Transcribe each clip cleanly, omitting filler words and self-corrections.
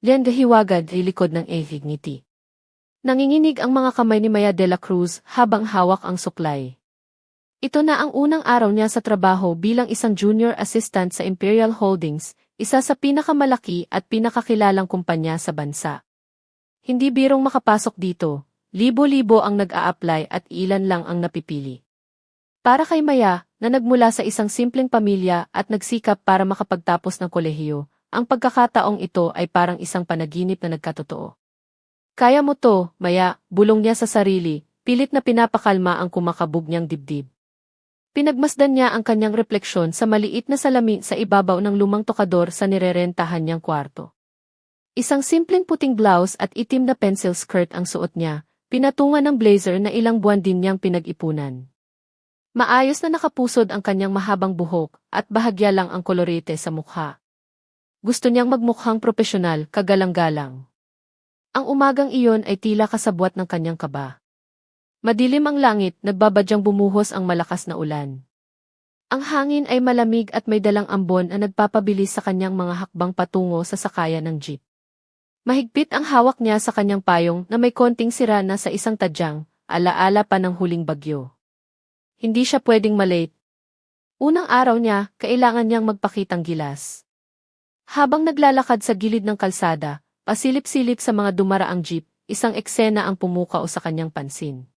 Lian gahiwagad ay likod ng ehig ngiti. Nanginginig ang mga kamay ni Maya de la Cruz habang hawak ang suklay. Ito na ang unang araw niya sa trabaho bilang isang junior assistant sa Imperial Holdings, isa sa pinakamalaki at pinakakilalang kumpanya sa bansa. Hindi birong makapasok dito, libo-libo ang nag-a-apply at ilan lang ang napipili. Para kay Maya, na nagmula sa isang simpleng pamilya at nagsikap para makapagtapos ng kolehiyo, ang pagkakataong ito ay parang isang panaginip na nagkatotoo. Kaya mo to, Maya, bulong niya sa sarili, pilit na pinapakalma ang kumakabog niyang dibdib. Pinagmasdan niya ang kanyang refleksyon sa maliit na salamin sa ibabaw ng lumang tokador sa nirerentahan niyang kwarto. Isang simpleng puting blouse at itim na pencil skirt ang suot niya, pinatungan ng blazer na ilang buwan din niyang pinag-ipunan. Maayos na nakapusod ang kanyang mahabang buhok at bahagya lang ang kolorete sa mukha. Gusto niyang magmukhang propesyonal, kagalang-galang. Ang umagang iyon ay tila kasabwat ng kanyang kaba. Madilim ang langit, nagbabadyang bumuhos ang malakas na ulan. Ang hangin ay malamig at may dalang ambon na nagpapabilis sa kanyang mga hakbang patungo sa sakayan ng jeep. Mahigpit ang hawak niya sa kanyang payong na may konting sira na sa isang tadyang, alaala pa ng huling bagyo. Hindi siya pwedeng malate. Unang araw niya, kailangan niyang magpakitang gilas. Habang naglalakad sa gilid ng kalsada, pasilip-silip sa mga dumaraang jeep, isang eksena ang pumukaw sa kanyang pansin.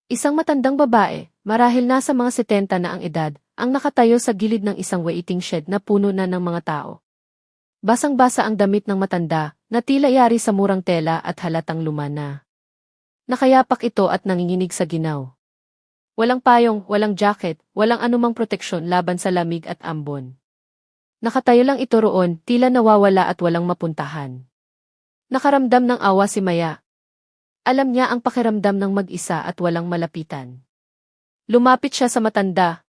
Isang matandang babae, marahil nasa mga 70 na ang edad, ang nakatayo sa gilid ng isang waiting shed na puno na ng mga tao. Basang-basa ang damit ng matanda, na tila yari sa murang tela at halatang luma na. Nakayapak ito at nanginginig sa ginaw. Walang payong, walang jacket, walang anumang proteksyon laban sa lamig at ambon. Nakatayo lang ito roon, tila nawawala at walang mapuntahan. Nakaramdam ng awa si Maya. Alam niya ang pakiramdam ng mag-isa at walang malapitan. Lumapit siya sa matanda.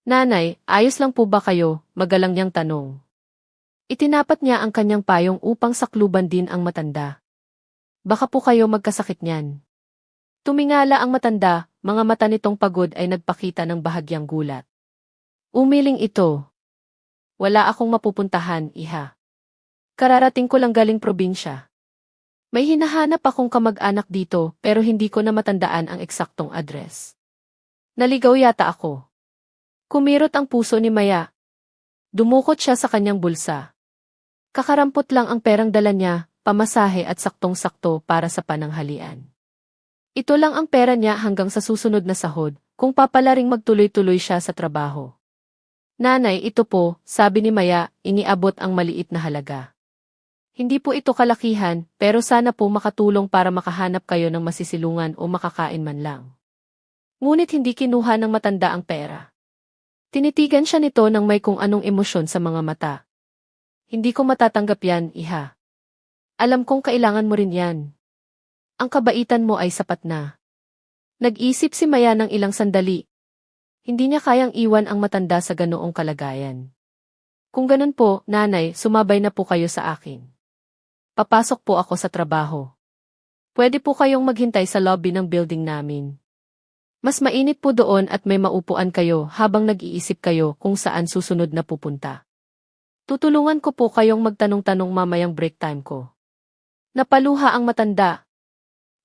Nanay, ayos lang po ba kayo? Magalang niyang tanong. Itinapat niya ang kanyang payong upang sakluban din ang matanda. Baka po kayo magkasakit niyan. Tumingala ang matanda, mga mata nitong pagod ay nagpakita ng bahagyang gulat. Umiling ito. Wala akong mapupuntahan, iha. Kararating ko lang galing probinsya. May hinahanap akong kamag-anak dito pero hindi ko na matandaan ang eksaktong address. Naligaw yata ako. Kumirot ang puso ni Maya. Dumukot siya sa kanyang bulsa. Kakarampot lang ang perang dala niya, pamasahe at saktong-sakto para sa pananghalian. Ito lang ang pera niya hanggang sa susunod na sahod, kung papalaring magtuloy-tuloy siya sa trabaho. Nanay, ito po, sabi ni Maya, iniabot ang maliit na halaga. Hindi po ito kalakihan, pero sana po makatulong para makahanap kayo ng masisilungan o makakain man lang. Ngunit hindi kinuha ng matanda ang pera. Tinitigan siya nito ng may kung anong emosyon sa mga mata. Hindi ko matatanggap yan, iha. Alam kong kailangan mo rin yan. Ang kabaitan mo ay sapat na. Nag-isip si Maya ng ilang sandali. Hindi niya kayang iwan ang matanda sa ganoong kalagayan. Kung ganun po, nanay, sumabay na po kayo sa akin. Papasok po ako sa trabaho. Pwede po kayong maghintay sa lobby ng building namin. Mas mainit po doon at may maupuan kayo habang nag-iisip kayo kung saan susunod na pupunta. Tutulungan ko po kayong magtanong-tanong mamayang break time ko. Napaluha ang matanda.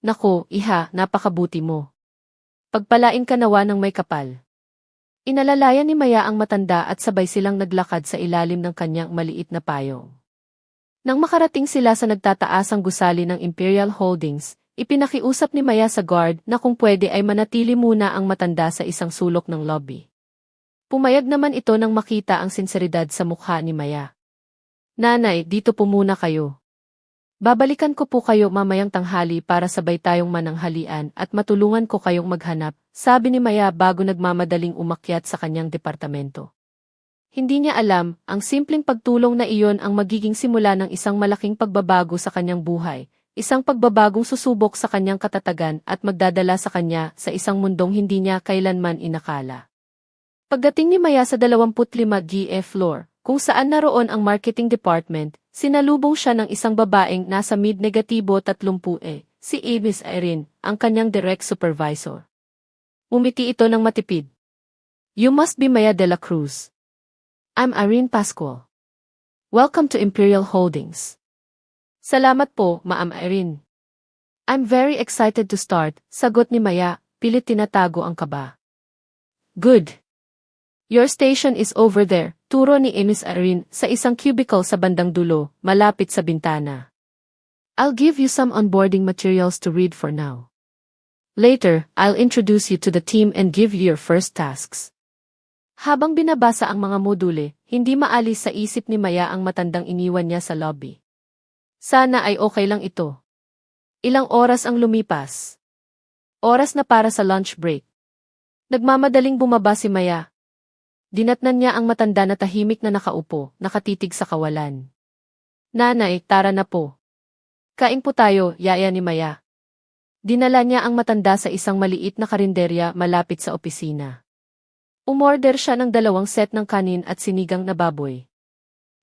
Naku, iha, napakabuti mo. Pagpalain ka nawa ng may kapal. Inalalayan ni Maya ang matanda at sabay silang naglakad sa ilalim ng kanyang maliit na payong. Nang makarating sila sa nagtataasang gusali ng Imperial Holdings, ipinakiusap ni Maya sa guard na kung pwede ay manatili muna ang matanda sa isang sulok ng lobby. Pumayag naman ito nang makita ang sinseridad sa mukha ni Maya. Nanay, dito po muna kayo. Babalikan ko po kayo mamayang tanghali para sabay tayong mananghalian at matulungan ko kayong maghanap, sabi ni Maya bago nagmamadaling umakyat sa kanyang departamento. Hindi niya alam, ang simpleng pagtulong na iyon ang magiging simula ng isang malaking pagbabago sa kanyang buhay, isang pagbabagong susubok sa kanyang katatagan at magdadala sa kanya sa isang mundong hindi niya kailanman inakala. Pagdating ni Maya sa 25 GF floor, kung saan naroon ang marketing department, sinalubong siya ng isang babaeng nasa mid-negatibo 30 si Miss Irene, ang kanyang direct supervisor. Umiti ito ng matipid. You must be Maya de la Cruz. I'm Irene Pascual. Welcome to Imperial Holdings. Salamat po, Ma'am Irene. I'm very excited to start, sagot ni Maya, pilit tinatago ang kaba. Good. Your station is over there, turo ni Miss Irene sa isang cubicle sa bandang dulo, malapit sa bintana. I'll give you some onboarding materials to read for now. Later, I'll introduce you to the team and give you your first tasks. Habang binabasa ang mga module, hindi maalis sa isip ni Maya ang matandang iniwan niya sa lobby. Sana ay okay lang ito. Ilang oras ang lumipas. Oras na para sa lunch break. Nagmamadaling bumaba si Maya. Dinatnan niya ang matanda na tahimik na nakaupo, nakatitig sa kawalan. Nanay, tara na po. Kain po tayo, yaya ni Maya. Dinala niya ang matanda sa isang maliit na karinderya malapit sa opisina. Umorder siya ng 2 set ng kanin at sinigang na baboy.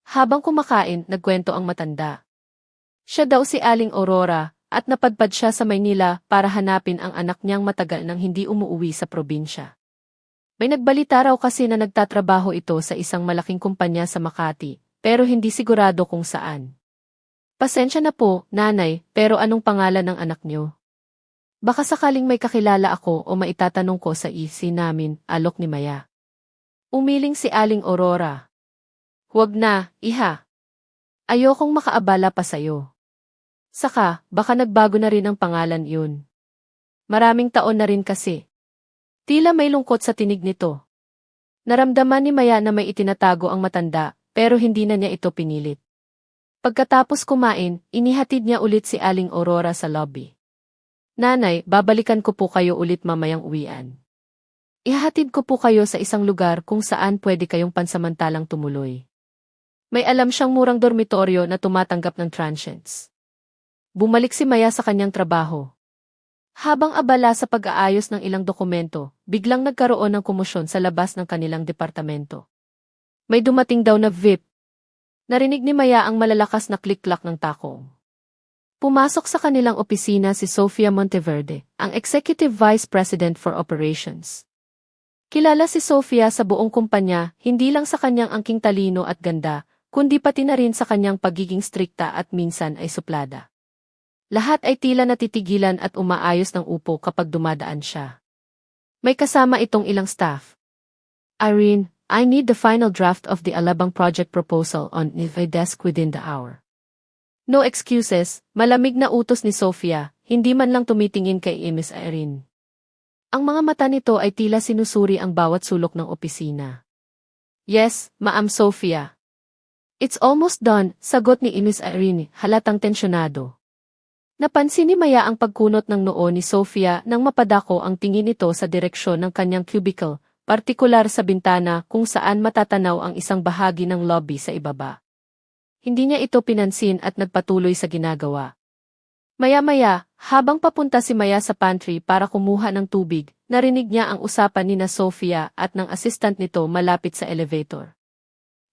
Habang kumakain, nagkwento ang matanda. Siya daw si Aling Aurora, at napadpad siya sa Maynila para hanapin ang anak niyang matagal nang hindi umuuwi sa probinsya. May nagbalita raw kasi na nagtatrabaho ito sa isang malaking kumpanya sa Makati, pero hindi sigurado kung saan. Pasensya na po, nanay, pero anong pangalan ng anak niyo? Baka sakaling may kakilala ako o maitatanong ko sa isi namin, alok ni Maya. Umiling si Aling Aurora. Huwag na, iha. Ayokong makaabala pa sayo. Saka, baka nagbago na rin ang pangalan yun. Maraming taon na rin kasi. Tila may lungkot sa tinig nito. Naramdaman ni Maya na may itinatago ang matanda, pero hindi na niya ito pinilit. Pagkatapos kumain, inihatid niya ulit si Aling Aurora sa lobby. Nanay, babalikan ko po kayo ulit mamayang uwian. Ihahatid ko po kayo sa isang lugar kung saan pwede kayong pansamantalang tumuloy. May alam siyang murang dormitoryo na tumatanggap ng transients. Bumalik si Maya sa kanyang trabaho. Habang abala sa pag-aayos ng ilang dokumento, biglang nagkaroon ng komosyon sa labas ng kanilang departamento. May dumating daw na VIP. Narinig ni Maya ang malalakas na klik-klak ng takong. Pumasok sa kanilang opisina si Sofia Monteverde, ang Executive Vice President for Operations. Kilala si Sofia sa buong kumpanya, hindi lang sa kanyang angking talino at ganda, kundi pati na rin sa kanyang pagiging strikta at minsan ay suplada. Lahat ay tila natitigilan at umaayos ng upo kapag dumadaan siya. May kasama itong ilang staff. Irene, I need the final draft of the Alabang project proposal on my desk within the hour. No excuses, malamig na utos ni Sofia, hindi man lang tumitingin kay Miss Irene. Ang mga mata nito ay tila sinusuri ang bawat sulok ng opisina. Yes, Ma'am Sofia. It's almost done, sagot ni Miss Irene, halatang tensyonado. Napansin ni Maya ang pagkunot ng noo ni Sofia nang mapadako ang tingin nito sa direksyon ng kanyang cubicle, partikular sa bintana kung saan matatanaw ang isang bahagi ng lobby sa ibaba. Hindi niya ito pinansin at nagpatuloy sa ginagawa. Maya-maya, habang papunta si Maya sa pantry para kumuha ng tubig, narinig niya ang usapan ni na Sofia at ng assistant nito malapit sa elevator.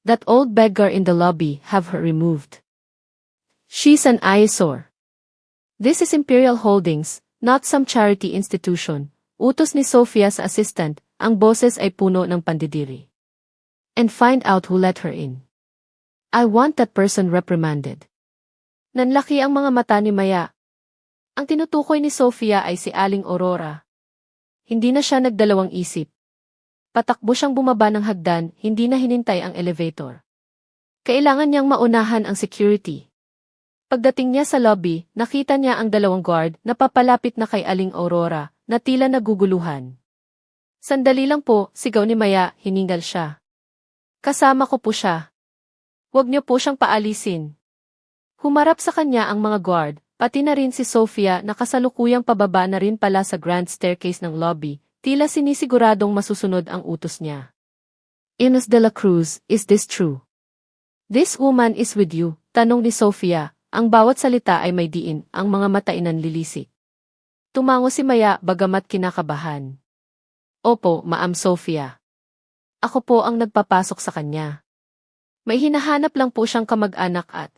That old beggar in the lobby, have her removed. She's an eyesore. This is Imperial Holdings, not some charity institution. Utos ni Sofia sa assistant, ang boses ay puno ng pandidiri. And find out who let her in. I want that person reprimanded. Nanlaki ang mga mata ni Maya. Ang tinutukoy ni Sofia ay si Aling Aurora. Hindi na siya nagdalawang isip. Patakbo siyang bumaba ng hagdan, hindi na hinintay ang elevator. Kailangan niyang maunahan ang security. Pagdating niya sa lobby, nakita niya ang 2 guard na papalapit na kay Aling Aurora, na tila naguguluhan. Sandali lang po, sigaw ni Maya, hiningal siya. Kasama ko po siya. Huwag niyo po siyang paalisin. Humarap sa kanya ang mga guard, pati na rin si Sofia na kasalukuyang pababa na rin pala sa grand staircase ng lobby, tila sinisiguradong masusunod ang utos niya. Ines de la Cruz, is this true? This woman is with you, tanong ni Sofia. Ang bawat salita ay may diin, ang mga mata inanlilisik. Tumango si Maya bagamat kinakabahan. Opo, Ma'am Sofia. Ako po ang nagpapasok sa kanya. May hinahanap lang po siyang kamag-anak at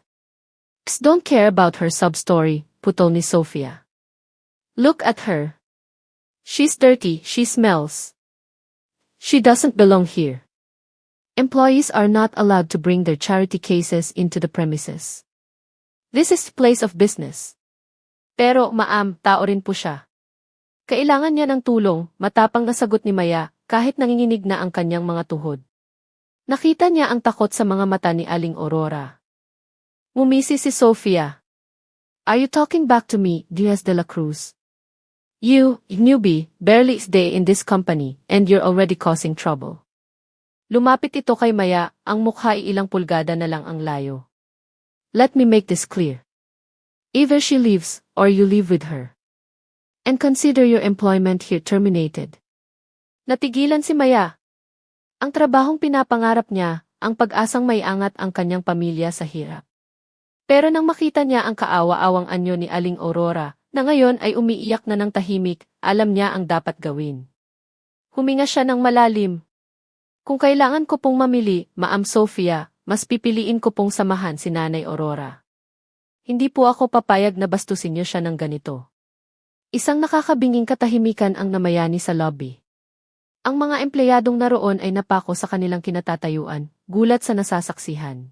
don't care about her sub-story, putol ni Sofia. Look at her. She's dirty, she smells. She doesn't belong here. Employees are not allowed to bring their charity cases into the premises. This is place of business. Pero, ma'am, tao rin po siya. Kailangan niya ng tulong, matapang na sagot ni Maya, kahit nanginginig na ang kanyang mga tuhod. Nakita niya ang takot sa mga mata ni Aling Aurora. Ngumisi si Sofia. Are you talking back to me, Diaz de la Cruz? You, newbie, barely stay in this company, and you're already causing trouble. Lumapit ito kay Maya, ang mukha ay ilang pulgada na lang ang layo. Let me make this clear. Either she leaves, or you leave with her. And consider your employment here terminated. Natigilan si Maya. Ang trabahong pinapangarap niya, ang pag-asang may angat ang kanyang pamilya sa hirap. Pero nang makita niya ang kaawa-awang anyo ni Aling Aurora, na ngayon ay umiiyak na ng tahimik, alam niya ang dapat gawin. Huminga siya ng malalim. Kung kailangan ko pong mamili, Ma'am Sofia, mas pipiliin ko pong samahan si Nanay Aurora. Hindi po ako papayag na bastusin niyo siya ng ganito. Isang nakakabinging katahimikan ang namayani sa lobby. Ang mga empleyadong naroon ay napako sa kanilang kinatatayuan, gulat sa nasasaksihan.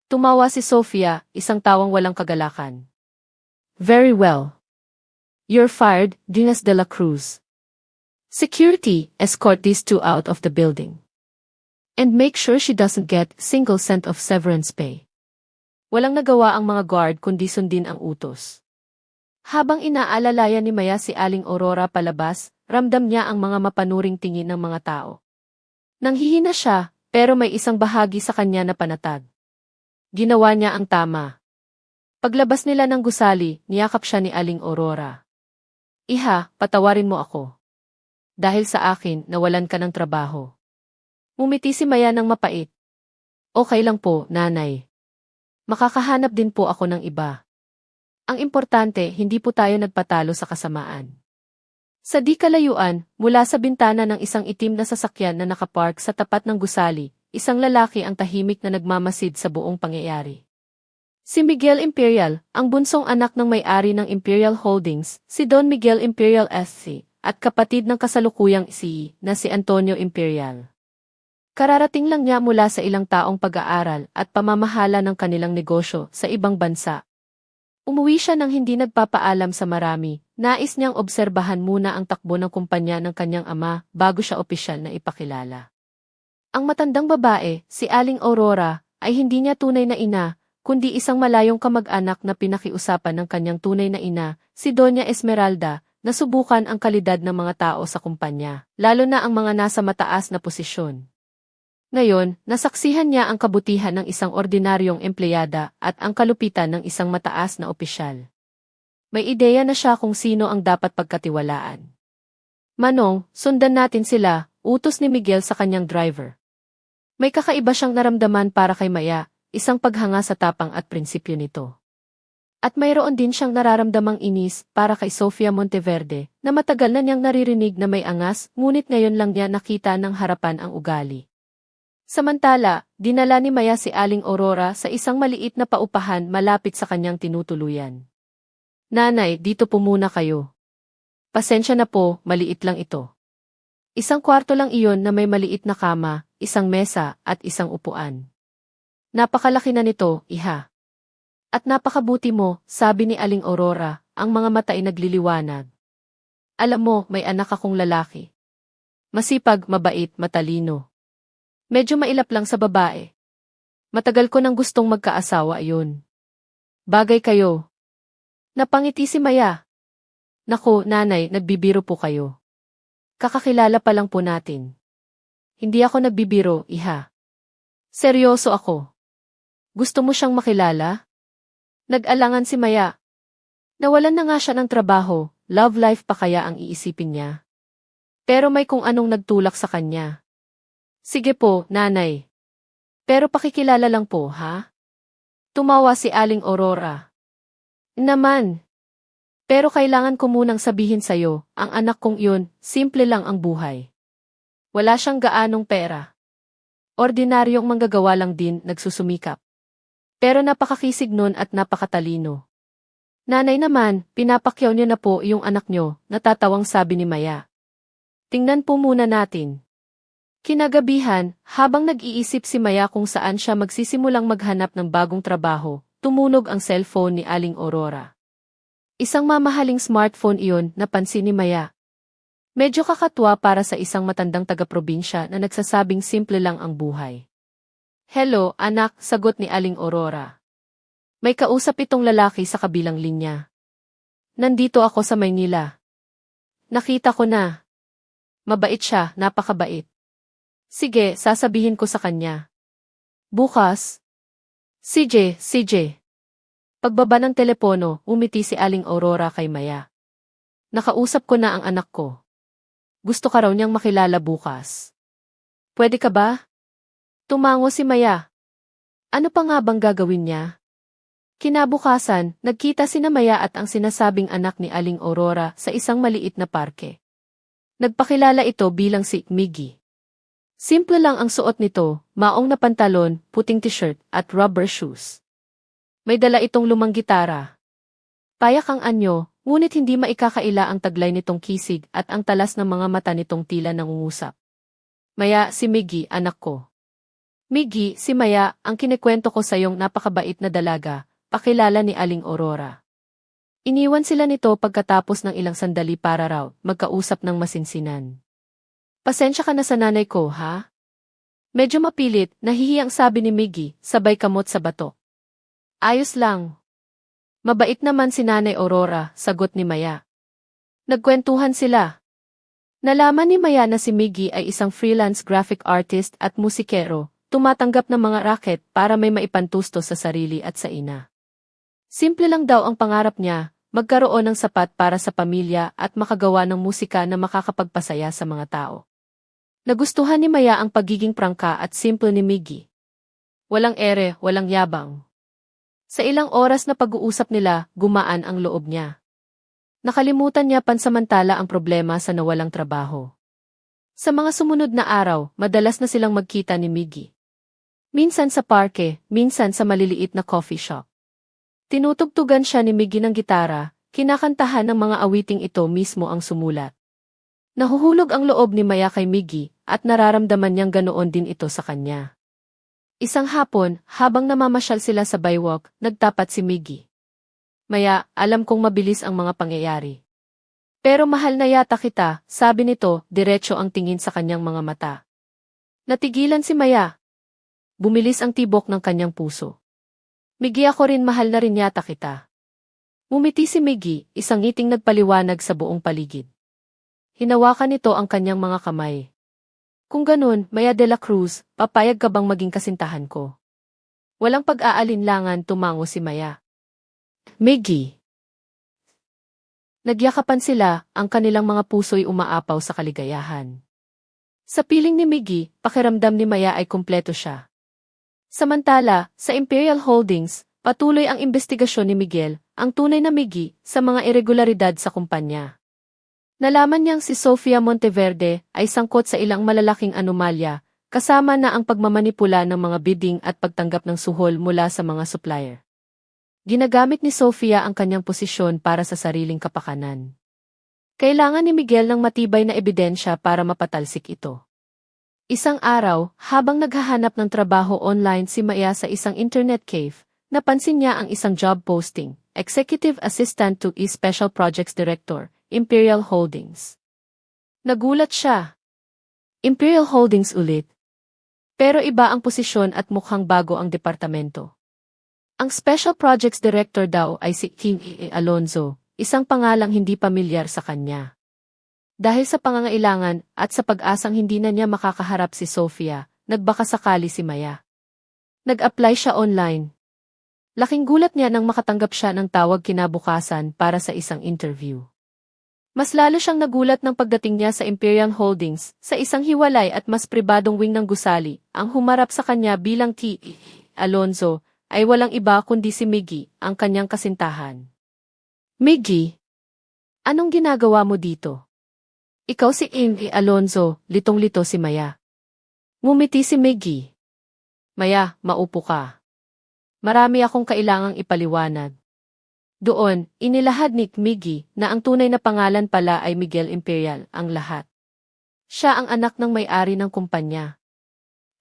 Tumawa si Sofia, isang tawang walang kagalakan. Very well. You're fired, Diaz de la Cruz. Security, escort these two out of the building. And make sure she doesn't get single cent of severance pay. Walang nagawa ang mga guard kundi sundin ang utos. Habang inaalalayan ni Maya si Aling Aurora palabas, ramdam niya ang mga mapanuring tingin ng mga tao. Nanghihina siya, pero may isang bahagi sa kanya na panatag. Ginawa niya ang tama. Paglabas nila ng gusali, niyakap siya ni Aling Aurora. Iha, patawarin mo ako. Dahil sa akin, nawalan ka ng trabaho. Ngumiti si Maya ng mapait. Okay lang po, nanay. Makakahanap din po ako ng iba. Ang importante, hindi po tayo nagpatalo sa kasamaan. Sa di kalayuan, mula sa bintana ng isang itim na sasakyan na nakapark sa tapat ng gusali, isang lalaki ang tahimik na nagmamasid sa buong pangyayari. Si Miguel Imperial, ang bunsong anak ng may-ari ng Imperial Holdings, si Don Miguel Imperial SC, at kapatid ng kasalukuyang CEO na si Antonio Imperial. Kararating lang niya mula sa ilang taong pag-aaral at pamamahala ng kanilang negosyo sa ibang bansa. Umuwi siya nang hindi nagpapaalam sa marami, nais niyang obserbahan muna ang takbo ng kumpanya ng kanyang ama bago siya opisyal na ipakilala. Ang matandang babae, si Aling Aurora, ay hindi niya tunay na ina, kundi isang malayong kamag-anak na pinakiusapan ng kanyang tunay na ina, si Doña Esmeralda, na subukan ang kalidad ng mga tao sa kumpanya, lalo na ang mga nasa mataas na posisyon. Ngayon, nasaksihan niya ang kabutihan ng isang ordinaryong empleyada at ang kalupitan ng isang mataas na opisyal. May ideya na siya kung sino ang dapat pagkatiwalaan. Manong, sundan natin sila, utos ni Miguel sa kanyang driver. May kakaiba siyang naramdaman para kay Maya, isang paghanga sa tapang at prinsipyo nito. At mayroon din siyang nararamdamang inis para kay Sofia Monteverde, na matagal na niyang naririnig na may angas, ngunit ngayon lang niya nakita ng harapan ang ugali. Samantala, dinala ni Maya si Aling Aurora sa isang maliit na paupahan malapit sa kanyang tinutuluyan. Nanay, dito po muna kayo. Pasensya na po, maliit lang ito. Isang kwarto lang iyon na may maliit na kama, isang mesa, at isang upuan. Napakalaki na nito, iha. At napakabuti mo, sabi ni Aling Aurora, ang mga mata ay nagliliwanag. Alam mo, may anak akong lalaki. Masipag, mabait, matalino. Medyo mailap lang sa babae. Matagal ko nang gustong magkaasawa yun. Bagay kayo. Napangiti si Maya. Naku, nanay, nagbibiro po kayo. Kakakilala pa lang po natin. Hindi ako nagbibiro, iha. Seryoso ako. Gusto mo siyang makilala? Nag-alangan si Maya. Nawalan na nga siya ng trabaho, love life pa kaya ang iisipin niya. Pero may kung anong nagtulak sa kanya. Sige po, nanay. Pero pakikilala lang po, ha? Tumawa si Aling Aurora. Naman. Pero kailangan ko munang sabihin sa'yo, ang anak kong iyon, simple lang ang buhay. Wala siyang gaanong pera. Ordinaryong manggagawa lang din, nagsusumikap. Pero napakakisig nun at napakatalino. Nanay naman, pinapakyaw niyo na po yung anak niyo, natatawang sabi ni Maya. Tingnan po muna natin. Kinagabihan, habang nag-iisip si Maya kung saan siya magsisimulang maghanap ng bagong trabaho, tumunog ang cellphone ni Aling Aurora. Isang mamahaling smartphone iyon, napansin ni Maya. Medyo kakatwa para sa isang matandang taga-probinsya na nagsasabing simple lang ang buhay. "Hello, anak," sagot ni Aling Aurora. May kausap itong lalaki sa kabilang linya. "Nandito ako sa Maynila. Nakita ko na. Mabait siya, napakabait. Sige, sasabihin ko sa kanya. Bukas." CJ. Pagbaba ng telepono, umiti si Aling Aurora kay Maya. "Nakausap ko na ang anak ko. Gusto ka raw niyang makilala bukas. Pwede ka ba?" Tumango si Maya. Ano pa nga bang gagawin niya? Kinabukasan, nagkita sina Maya at ang sinasabing anak ni Aling Aurora sa isang maliit na parke. Nagpakilala ito bilang si Miggy. Simple lang ang suot nito, maong na pantalon, puting t-shirt, at rubber shoes. May dala itong lumang gitara. Payak ang anyo, ngunit hindi maikakaila ang taglay nitong kisig at ang talas ng mga mata nitong tila nangungusap. "Maya, si Miggy, anak ko." "Miggy, si Maya, ang kinikwento ko sa iyong napakabait na dalaga," pakilala ni Aling Aurora. Iniwan sila nito pagkatapos ng ilang sandali para raw magkausap ng masinsinan. "Pasensya ka na sa nanay ko, ha?" Medyo mapilit, nahihiyang sabi ni Miggy, sabay kamot sa bato. "Ayos lang. Mabait naman si Nanay Aurora," sagot ni Maya. Nagkwentuhan sila. Nalaman ni Maya na si Miggy ay isang freelance graphic artist at musikero, tumatanggap ng mga raket para may maipantusto sa sarili at sa ina. Simple lang daw ang pangarap niya, magkaroon ng sapat para sa pamilya at makagawa ng musika na makakapagpasaya sa mga tao. Nagustuhan ni Maya ang pagiging prangka at simple ni Miggy. Walang ere, walang yabang. Sa ilang oras na pag-uusap nila, gumaan ang loob niya. Nakalimutan niya pansamantala ang problema sa nawalang trabaho. Sa mga sumunod na araw, madalas na silang magkita ni Miggy. Minsan sa parke, minsan sa maliliit na coffee shop. Tinutugtugan siya ni Miggy ng gitara, kinakantahan ng mga awiting ito mismo ang sumulat. Nahuhulog ang loob ni Maya kay Miggy at nararamdaman niyang ganoon din ito sa kanya. Isang hapon, habang namamasyal sila sa baywalk, nagtapat si Miggy. "Maya, alam kong mabilis ang mga pangyayari. Pero mahal na yata kita," sabi nito, diretso ang tingin sa kanyang mga mata. Natigilan si Maya. Bumilis ang tibok ng kanyang puso. "Miggy, ako rin, mahal na rin yata kita." Umiti si Miggy, isang ngiting nagpaliwanag sa buong paligid. Hinawakan nito ang kanyang mga kamay. "Kung ganun, Maya de la Cruz, papayag ka bang maging kasintahan ko?" Walang pag-aalinlangan, tumango si Maya. "Miggy." Nagyakapan sila, ang kanilang mga puso'y umaapaw sa kaligayahan. Sa piling ni Miggy, pakiramdam ni Maya ay kumpleto siya. Samantala, sa Imperial Holdings, patuloy ang investigasyon ni Miguel, ang tunay na Miggy, sa mga irregularidad sa kumpanya. Nalaman niyang si Sofia Monteverde ay sangkot sa ilang malalaking anomalya, kasama na ang pagmamanipula ng mga bidding at pagtanggap ng suhol mula sa mga supplier. Ginagamit ni Sofia ang kanyang posisyon para sa sariling kapakanan. Kailangan ni Miguel ng matibay na ebidensya para mapatalsik ito. Isang araw, habang naghahanap ng trabaho online si Maya sa isang internet cave, napansin niya ang isang job posting, Executive Assistant to Special Projects Director, Imperial Holdings. Nagulat siya. Imperial Holdings ulit. Pero iba ang posisyon at mukhang bago ang departamento. Ang Special Projects Director daw ay si King E. Alonzo, isang pangalang hindi pamilyar sa kanya. Dahil sa pangangailangan at sa pag-asang hindi na niya makakaharap si Sofia, nagbaka sakali si Maya. Nag-apply siya online. Laking gulat niya nang makatanggap siya ng tawag kinabukasan para sa isang interview. Mas lalo siyang nagulat ng pagdating niya sa Imperial Holdings, sa isang hiwalay at mas pribadong wing ng gusali, ang humarap sa kanya bilang T. Alonzo, ay walang iba kundi si Miggy, ang kanyang kasintahan. "Miggy, anong ginagawa mo dito?" "Ikaw si Amy Alonzo," litong-lito si Maya. Ngumiti si Miggy. "Maya, maupo ka. Marami akong kailangang ipaliwanag." Doon, inilahad ni Miggy na ang tunay na pangalan pala ay Miguel Imperial, ang lahat. Siya ang anak ng may-ari ng kumpanya.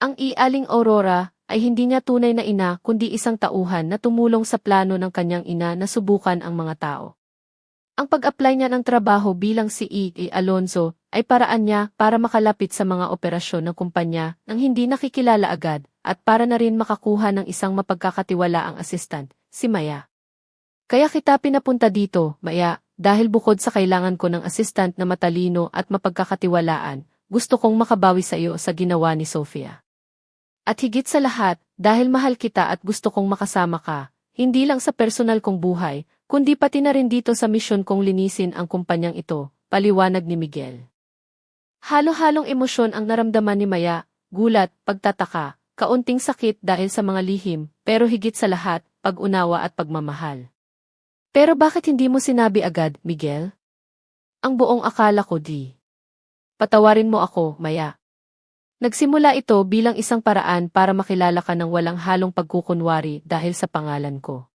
Ang Aling Aurora ay hindi niya tunay na ina kundi isang tauhan na tumulong sa plano ng kanyang ina na subukan ang mga tao. Ang pag-apply niya ng trabaho bilang CEO Alonzo ay paraan niya para makalapit sa mga operasyon ng kumpanya nang hindi nakikilala agad at para na rin makakuha ng isang mapagkakatiwalaang assistant, si Maya. Kaya kita pinapunta dito, Maya, dahil bukod sa kailangan ko ng assistant na matalino at mapagkakatiwalaan, gusto kong makabawi sa iyo sa ginawa ni Sofia. At higit sa lahat, dahil mahal kita at gusto kong makasama ka, hindi lang sa personal kong buhay, kundi pati na rin dito sa misyon kong linisin ang kumpanyang ito, paliwanag ni Miguel. Halo-halong emosyon ang naramdaman ni Maya, gulat, pagtataka, kaunting sakit dahil sa mga lihim, pero higit sa lahat, pag-unawa at pagmamahal. Pero bakit hindi mo sinabi agad, Miguel? Ang buong akala ko di. Patawarin mo ako, Maya. Nagsimula ito bilang isang paraan para makilala ka ng walang halong pagkukunwari dahil sa pangalan ko.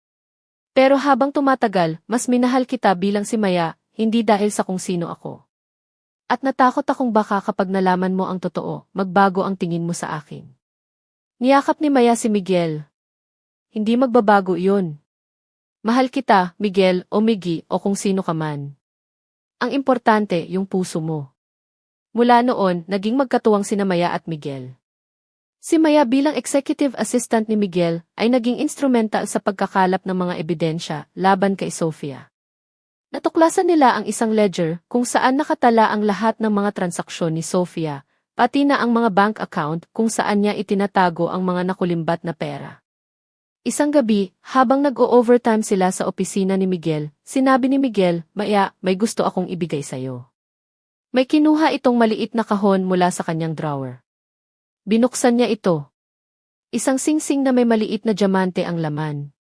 Pero habang tumatagal, mas minahal kita bilang si Maya, hindi dahil sa kung sino ako. At natakot akong baka kapag nalaman mo ang totoo, magbago ang tingin mo sa akin. Niyakap ni Maya si Miguel. Hindi magbabago yun. Mahal kita, Miguel o Miggy o kung sino ka man. Ang importante, yung puso mo. Mula noon, naging magkatuwang sina Maya at Miguel. Si Maya bilang executive assistant ni Miguel ay naging instrumental sa pagkakalap ng mga ebidensya laban kay Sofia. Natuklasan nila ang isang ledger kung saan nakatala ang lahat ng mga transaksyon ni Sofia, pati na ang mga bank account kung saan niya itinatago ang mga nakulimbat na pera. Isang gabi, habang nag-o-overtime sila sa opisina ni Miguel, sinabi ni Miguel, Maya, may gusto akong ibigay sa'yo. May kinuha itong maliit na kahon mula sa kanyang drawer. Binuksan niya ito. Isang singsing na may maliit na diamante ang laman.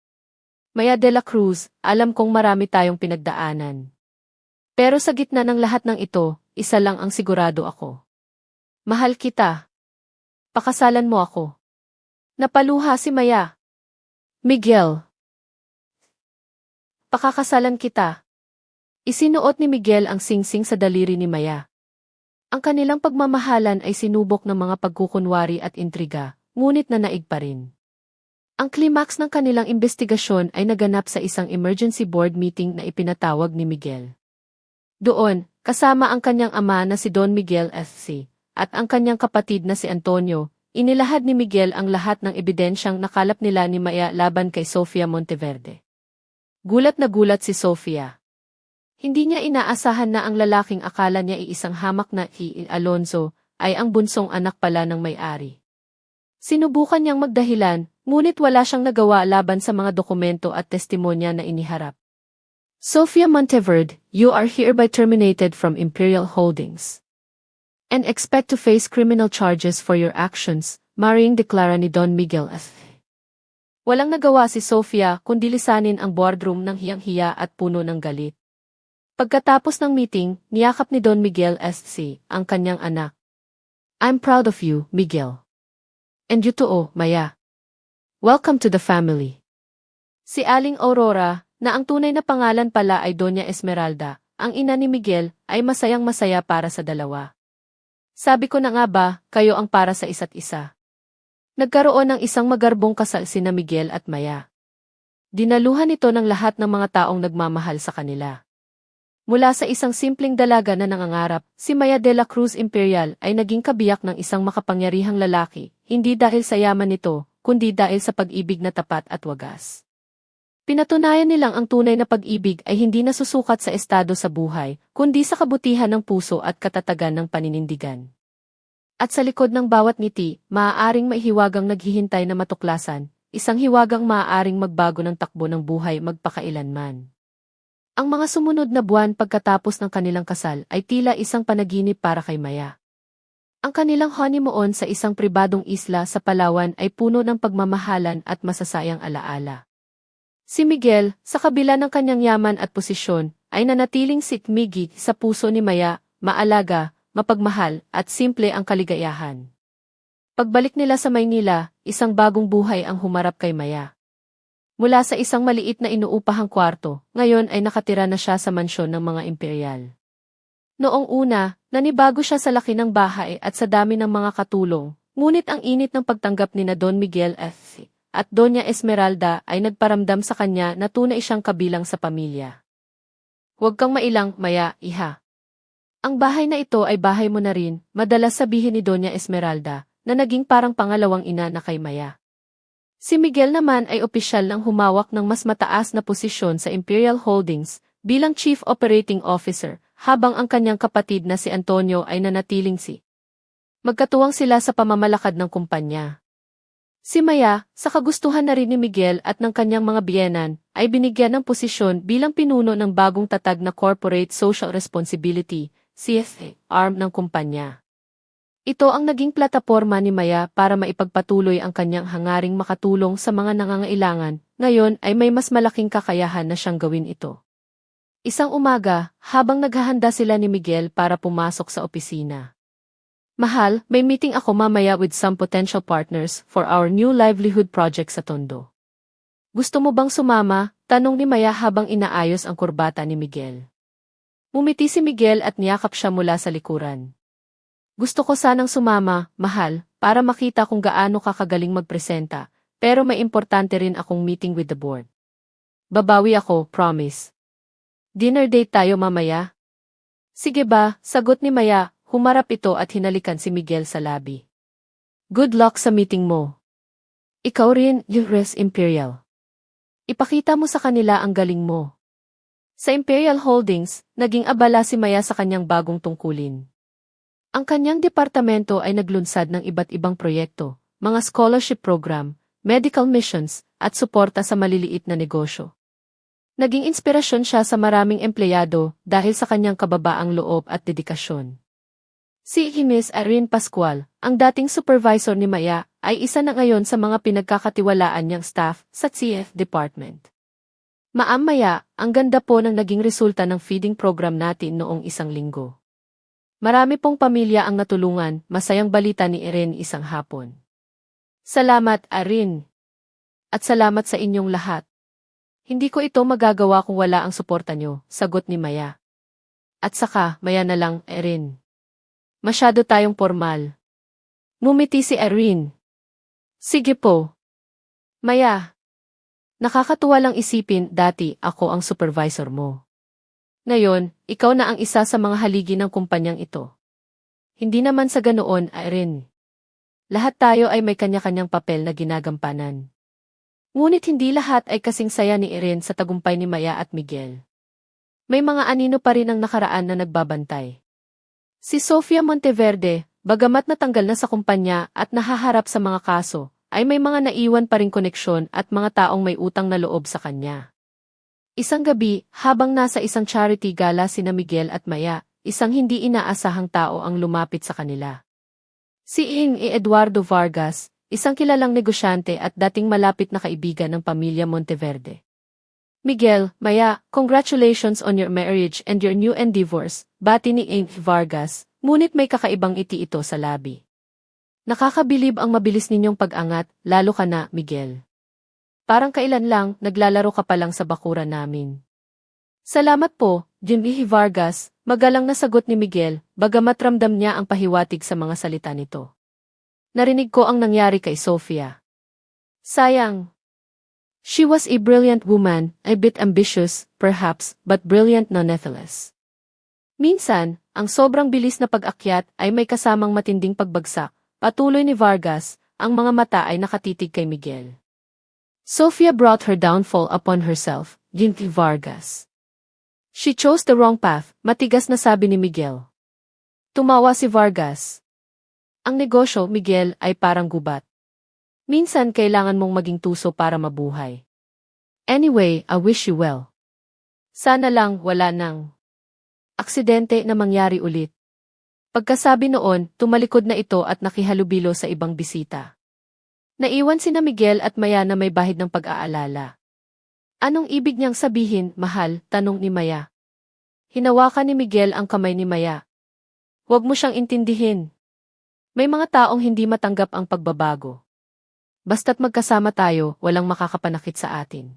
Maya de la Cruz, alam kong marami tayong pinagdaanan. Pero sa gitna ng lahat ng ito, isa lang ang sigurado ako. Mahal kita. Pakasalan mo ako. Napaluha si Maya. Miguel. Pakakasalan kita. Isinuot ni Miguel ang singsing sa daliri ni Maya. Ang kanilang pagmamahalan ay sinubok ng mga pagkukunwari at intriga, ngunit nanaig pa rin. Ang climax ng kanilang investigasyon ay naganap sa isang emergency board meeting na ipinatawag ni Miguel. Doon, kasama ang kanyang ama na si Don Miguel SC, at ang kanyang kapatid na si Antonio, inilahad ni Miguel ang lahat ng ebidensyang nakalap nila ni Maya laban kay Sofia Monteverde. Gulat na gulat si Sofia. Hindi niya inaasahan na ang lalaking akala niya isang hamak na Alonzo ay ang bunsong anak pala ng may-ari. Sinubukan niyang magdahilan, ngunit wala siyang nagawa laban sa mga dokumento at testimonya na iniharap. Sofia Monteverde, you are hereby terminated from Imperial Holdings. And expect to face criminal charges for your actions, maring deklara ni Don Miguel S. Walang nagawa si Sofia kundi lisanin ang boardroom ng hiyang-hiya at puno ng galit. Pagkatapos ng meeting, niyakap ni Don Miguel SC, ang kanyang anak. I'm proud of you, Miguel. And you too, Maya. Welcome to the family. Si Aling Aurora, na ang tunay na pangalan pala ay Doña Esmeralda, ang ina ni Miguel, ay masayang-masaya para sa dalawa. Sabi ko na nga ba, kayo ang para sa isa't isa. Nagkaroon ng isang magarbong kasal sina Miguel at Maya. Dinaluhan ito ng lahat ng mga taong nagmamahal sa kanila. Mula sa isang simpleng dalaga na nangangarap, si Maya de la Cruz Imperial ay naging kabiyak ng isang makapangyarihang lalaki, hindi dahil sa yaman nito, kundi dahil sa pag-ibig na tapat at wagas. Pinatunayan nilang ang tunay na pag-ibig ay hindi nasusukat sa estado sa buhay, kundi sa kabutihan ng puso at katatagan ng paninindigan. At sa likod ng bawat ngiti, maaaring may hiwagang naghihintay na matuklasan, isang hiwagang maaaring magbago ng takbo ng buhay magpakailanman. Ang mga sumunod na buwan pagkatapos ng kanilang kasal ay tila isang panaginip para kay Maya. Ang kanilang honeymoon sa isang pribadong isla sa Palawan ay puno ng pagmamahalan at masasayang alaala. Si Miguel, sa kabila ng kanyang yaman at posisyon, ay nanatiling si Miggy sa puso ni Maya, maalaga, mapagmahal, at simple ang kaligayahan. Pagbalik nila sa Maynila, isang bagong buhay ang humarap kay Maya. Mula sa isang maliit na inuupahang kwarto, ngayon ay nakatira na siya sa mansyon ng mga imperial. Noong una, nanibago siya sa laki ng bahay at sa dami ng mga katulong, Ngunit ang init ng pagtanggap ni na Don Miguel at Doña Esmeralda ay nagparamdam sa kanya na tunay siyang kabilang sa pamilya. Huwag kang mailang, Maya, iha. Ang bahay na ito ay bahay mo na rin, madalas sabihin ni Doña Esmeralda, na naging parang pangalawang ina na kay Maya. Si Miguel naman ay opisyal ng humawak ng mas mataas na posisyon sa Imperial Holdings bilang Chief Operating Officer, habang ang kanyang kapatid na si Antonio ay nanatiling magkatuwang sila sa pamamalakad ng kumpanya. Si Maya, sa kagustuhan na rin ni Miguel at ng kanyang mga biyenan, ay binigyan ng posisyon bilang pinuno ng bagong tatag na Corporate Social Responsibility, CSA, arm ng kumpanya. Ito ang naging plataporma ni Maya para maipagpatuloy ang kanyang hangaring makatulong sa mga nangangailangan, ngayon ay may mas malaking kakayahan na siyang gawin ito. Isang umaga, habang naghahanda sila ni Miguel para pumasok sa opisina. Mahal, may meeting ako mamaya with some potential partners for our new livelihood project sa Tondo. Gusto mo bang sumama? Tanong ni Maya habang inaayos ang kurbata ni Miguel. Mumiti si Miguel at niyakap siya mula sa likuran. Gusto ko sanang sumama, mahal, para makita kung gaano ka kagaling magpresenta, pero may importante rin akong meeting with the board. Babawi ako, promise. Dinner date tayo mamaya? Sige ba, sagot ni Maya, humarap ito at hinalikan si Miguel sa labi. Good luck sa meeting mo. Ikaw rin, U.S. Imperial. Ipakita mo sa kanila ang galing mo. Sa Imperial Holdings, naging abala si Maya sa kanyang bagong tungkulin. Ang kanyang departamento ay naglunsad ng iba't ibang proyekto, mga scholarship program, medical missions, at suporta sa maliliit na negosyo. Naging inspirasyon siya sa maraming empleyado dahil sa kanyang kababaang loob at dedikasyon. Si Ms. Irene Pascual, ang dating supervisor ni Maya, ay isa na ngayon sa mga pinagkakatiwalaan niyang staff sa CF Department. Ma'am Maya, ang ganda po ng naging resulta ng feeding program natin noong isang linggo. Marami pong pamilya ang natulungan, masayang balita ni Irene isang hapon. Salamat, Irene. At salamat sa inyong lahat. Hindi ko ito magagawa kung wala ang suporta nyo, sagot ni Maya. At saka, Maya na lang, Irene. Masyado tayong formal. Ngumiti si Irene. Sige po. Maya. Nakakatuwa lang isipin, dati ako ang supervisor mo. Ngayon, ikaw na ang isa sa mga haligi ng kumpanyang ito. Hindi naman sa ganoon, Irene. Lahat tayo ay may kanya-kanyang papel na ginagampanan. Ngunit hindi lahat ay kasing saya ni Irene sa tagumpay ni Maya at Miguel. May mga anino pa rin ang nakaraan na nagbabantay. Si Sofia Monteverde, bagamat natanggal na sa kumpanya at nahaharap sa mga kaso, ay may mga naiwan pa ring koneksyon at mga taong may utang na loob sa kanya. Isang gabi, habang nasa isang charity gala sina Miguel at Maya, isang hindi inaasahang tao ang lumapit sa kanila. Si Eduardo Vargas, isang kilalang negosyante at dating malapit na kaibigan ng pamilya Monteverde. Miguel, Maya, congratulations on your marriage and your new endeavors, bati ni Vargas, ngunit may kakaibang ngiti ito sa labi. Nakakabilib ang mabilis ninyong pag-angat, lalo ka na, Miguel. Parang kailan lang, naglalaro ka pa lang sa bakuran namin. Salamat po, Jimmy Vargas, magalang na sagot ni Miguel, bagamat ramdam niya ang pahiwatig sa mga salita nito. Narinig ko ang nangyari kay Sofia. Sayang. She was a brilliant woman, a bit ambitious, perhaps, but brilliant nonetheless. Minsan, ang sobrang bilis na pag-akyat ay may kasamang matinding pagbagsak, patuloy ni Vargas, ang mga mata ay nakatitig kay Miguel. Sofia brought her downfall upon herself, Jimmy Vargas. She chose the wrong path, matigas na sabi ni Miguel. Tumawa si Vargas. Ang negosyo, Miguel, ay parang gubat. Minsan kailangan mong maging tuso para mabuhay. Anyway, I wish you well. Sana lang wala nang aksidente na mangyari ulit. Pagkasabi noon, tumalikod na ito at nakihalubilo sa ibang bisita. Naiwan sina Miguel at Maya na may bahid ng pag-aalala. Anong ibig niyang sabihin, mahal? Tanong ni Maya. Hinawakan ni Miguel ang kamay ni Maya. Huwag mo siyang intindihin. May mga taong hindi matanggap ang pagbabago. Basta't magkasama tayo, walang makakapanakit sa atin.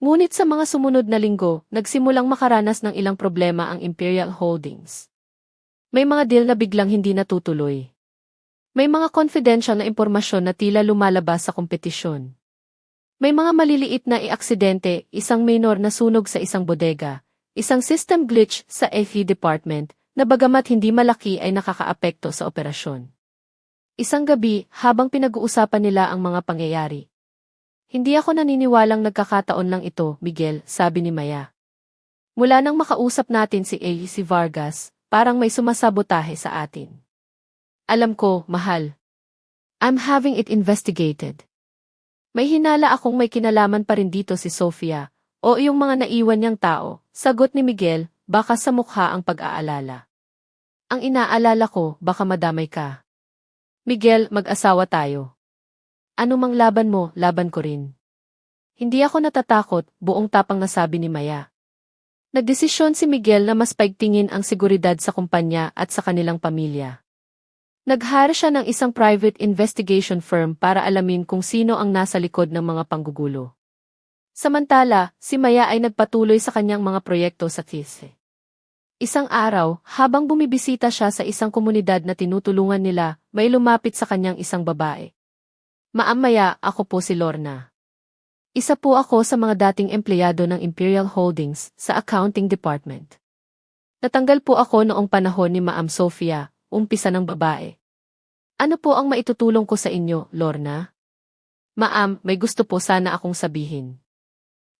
Ngunit sa mga sumunod na linggo, nagsimulang makaranas ng ilang problema ang Imperial Holdings. May mga deal na biglang hindi natutuloy. May mga confidential na impormasyon na tila lumalabas sa kompetisyon. May mga maliliit na aksidente, isang minor na sunog sa isang bodega, isang system glitch sa FE department, na bagamat hindi malaki ay nakakaapekto sa operasyon. Isang gabi, habang pinag-uusapan nila ang mga pangyayari. Hindi ako naniniwalang nagkakataon lang ito, Miguel, sabi ni Maya. Mula nang makausap natin si Vargas, parang may sumasabotahe sa atin. Alam ko, mahal. I'm having it investigated. May hinala akong may kinalaman pa rin dito si Sofia, o yung mga naiwan niyang tao, sagot ni Miguel, baka sa mukha ang pag-aalala. Ang inaalala ko, baka madamay ka. Miguel, mag-asawa tayo. Ano mang laban mo, laban ko rin. Hindi ako natatakot, buong tapang nasabi ni Maya. Nagdesisyon si Miguel na mas paigtingin ang seguridad sa kumpanya at sa kanilang pamilya. Nag-hire siya ng isang private investigation firm para alamin kung sino ang nasa likod ng mga panggugulo. Samantala, si Maya ay nagpatuloy sa kanyang mga proyekto sa Kise. Isang araw, habang bumibisita siya sa isang komunidad na tinutulungan nila, may lumapit sa kanyang isang babae. Ma'am Maya, ako po si Lorna. Isa po ako sa mga dating empleyado ng Imperial Holdings sa Accounting Department. Natanggal po ako noong panahon ni Ma'am Sofia, umpisa ng babae. Ano po ang maitutulong ko sa inyo, Lorna? Ma'am, may gusto po sana akong sabihin.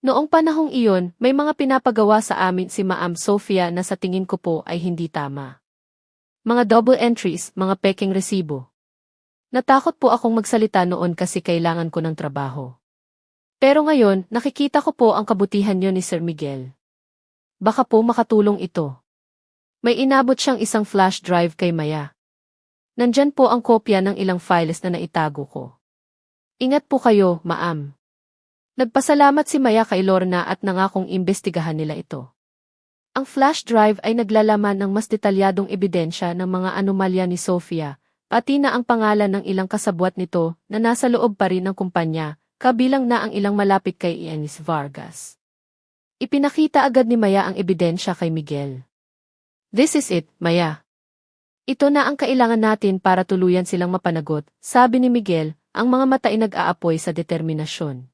Noong panahong iyon, may mga pinapagawa sa amin si Ma'am Sofia na sa tingin ko po ay hindi tama. Mga double entries, mga peking resibo. Natakot po akong magsalita noon kasi kailangan ko ng trabaho. Pero ngayon, nakikita ko po ang kabutihan niyo ni Sir Miguel. Baka po makatulong ito. May inabot siyang isang flash drive kay Maya. Nandyan po ang kopya ng ilang files na naitago ko. Ingat po kayo, ma'am. Nagpasalamat si Maya kay Lorna at nangakong imbestigahan nila ito. Ang flash drive ay naglalaman ng mas detalyadong ebidensya ng mga anomalya ni Sofia, pati na ang pangalan ng ilang kasabwat nito na nasa loob pa rin ng kumpanya, kabilang na ang ilang malapit kay Vargas. Ipinakita agad ni Maya ang ebidensya kay Miguel. This is it, Maya. Ito na ang kailangan natin para tuluyan silang mapanagot, sabi ni Miguel, ang mga mata ay nag-aapoy sa determinasyon.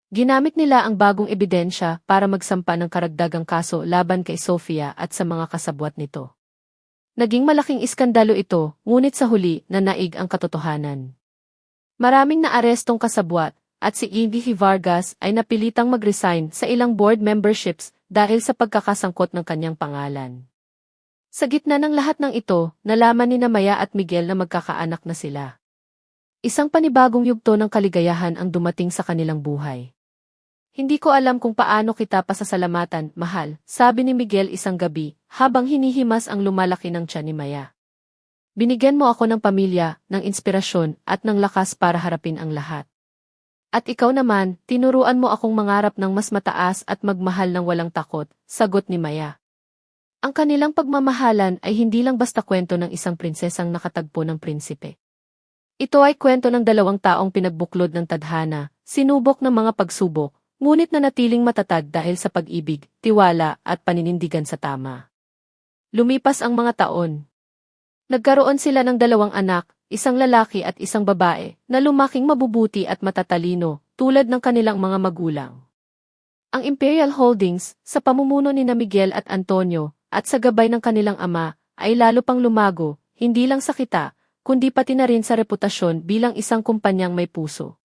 Ginamit nila ang bagong ebidensya para magsampa ng karagdagang kaso laban kay Sofia at sa mga kasabwat nito. Naging malaking iskandalo ito, ngunit sa huli nanaig ang katotohanan. Maraming naarestong kasabwat, at si Vargas ay napilitang mag-resign sa ilang board memberships dahil sa pagkakasangkot ng kanyang pangalan. Sa gitna ng lahat ng ito, nalaman ni Maya at Miguel na magkakaanak na sila. Isang panibagong yugto ng kaligayahan ang dumating sa kanilang buhay. Hindi ko alam kung paano kita pasasalamatan, mahal, sabi ni Miguel isang gabi, habang hinihimas ang lumalaki ng tiyan ni Maya. Binigyan mo ako ng pamilya, ng inspirasyon, at ng lakas para harapin ang lahat. At ikaw naman, tinuruan mo akong mangarap ng mas mataas at magmahal ng walang takot, sagot ni Maya. Ang kanilang pagmamahalan ay hindi lang basta kwento ng isang prinsesang nakatagpo ng prinsipe. Ito ay kwento ng dalawang taong pinagbuklod ng tadhana, sinubok ng mga pagsubok, ngunit nanatiling matatag dahil sa pag-ibig, tiwala at paninindigan sa tama. Lumipas ang mga taon. Nagkaroon sila ng dalawang anak, isang lalaki at isang babae, na lumaking mabubuti at matatalino, tulad ng kanilang mga magulang. Ang Imperial Holdings, sa pamumuno ni Miguel at Antonio, at sa gabay ng kanilang ama, ay lalo pang lumago, hindi lang sa kita, kundi pati na rin sa reputasyon bilang isang kumpanyang may puso.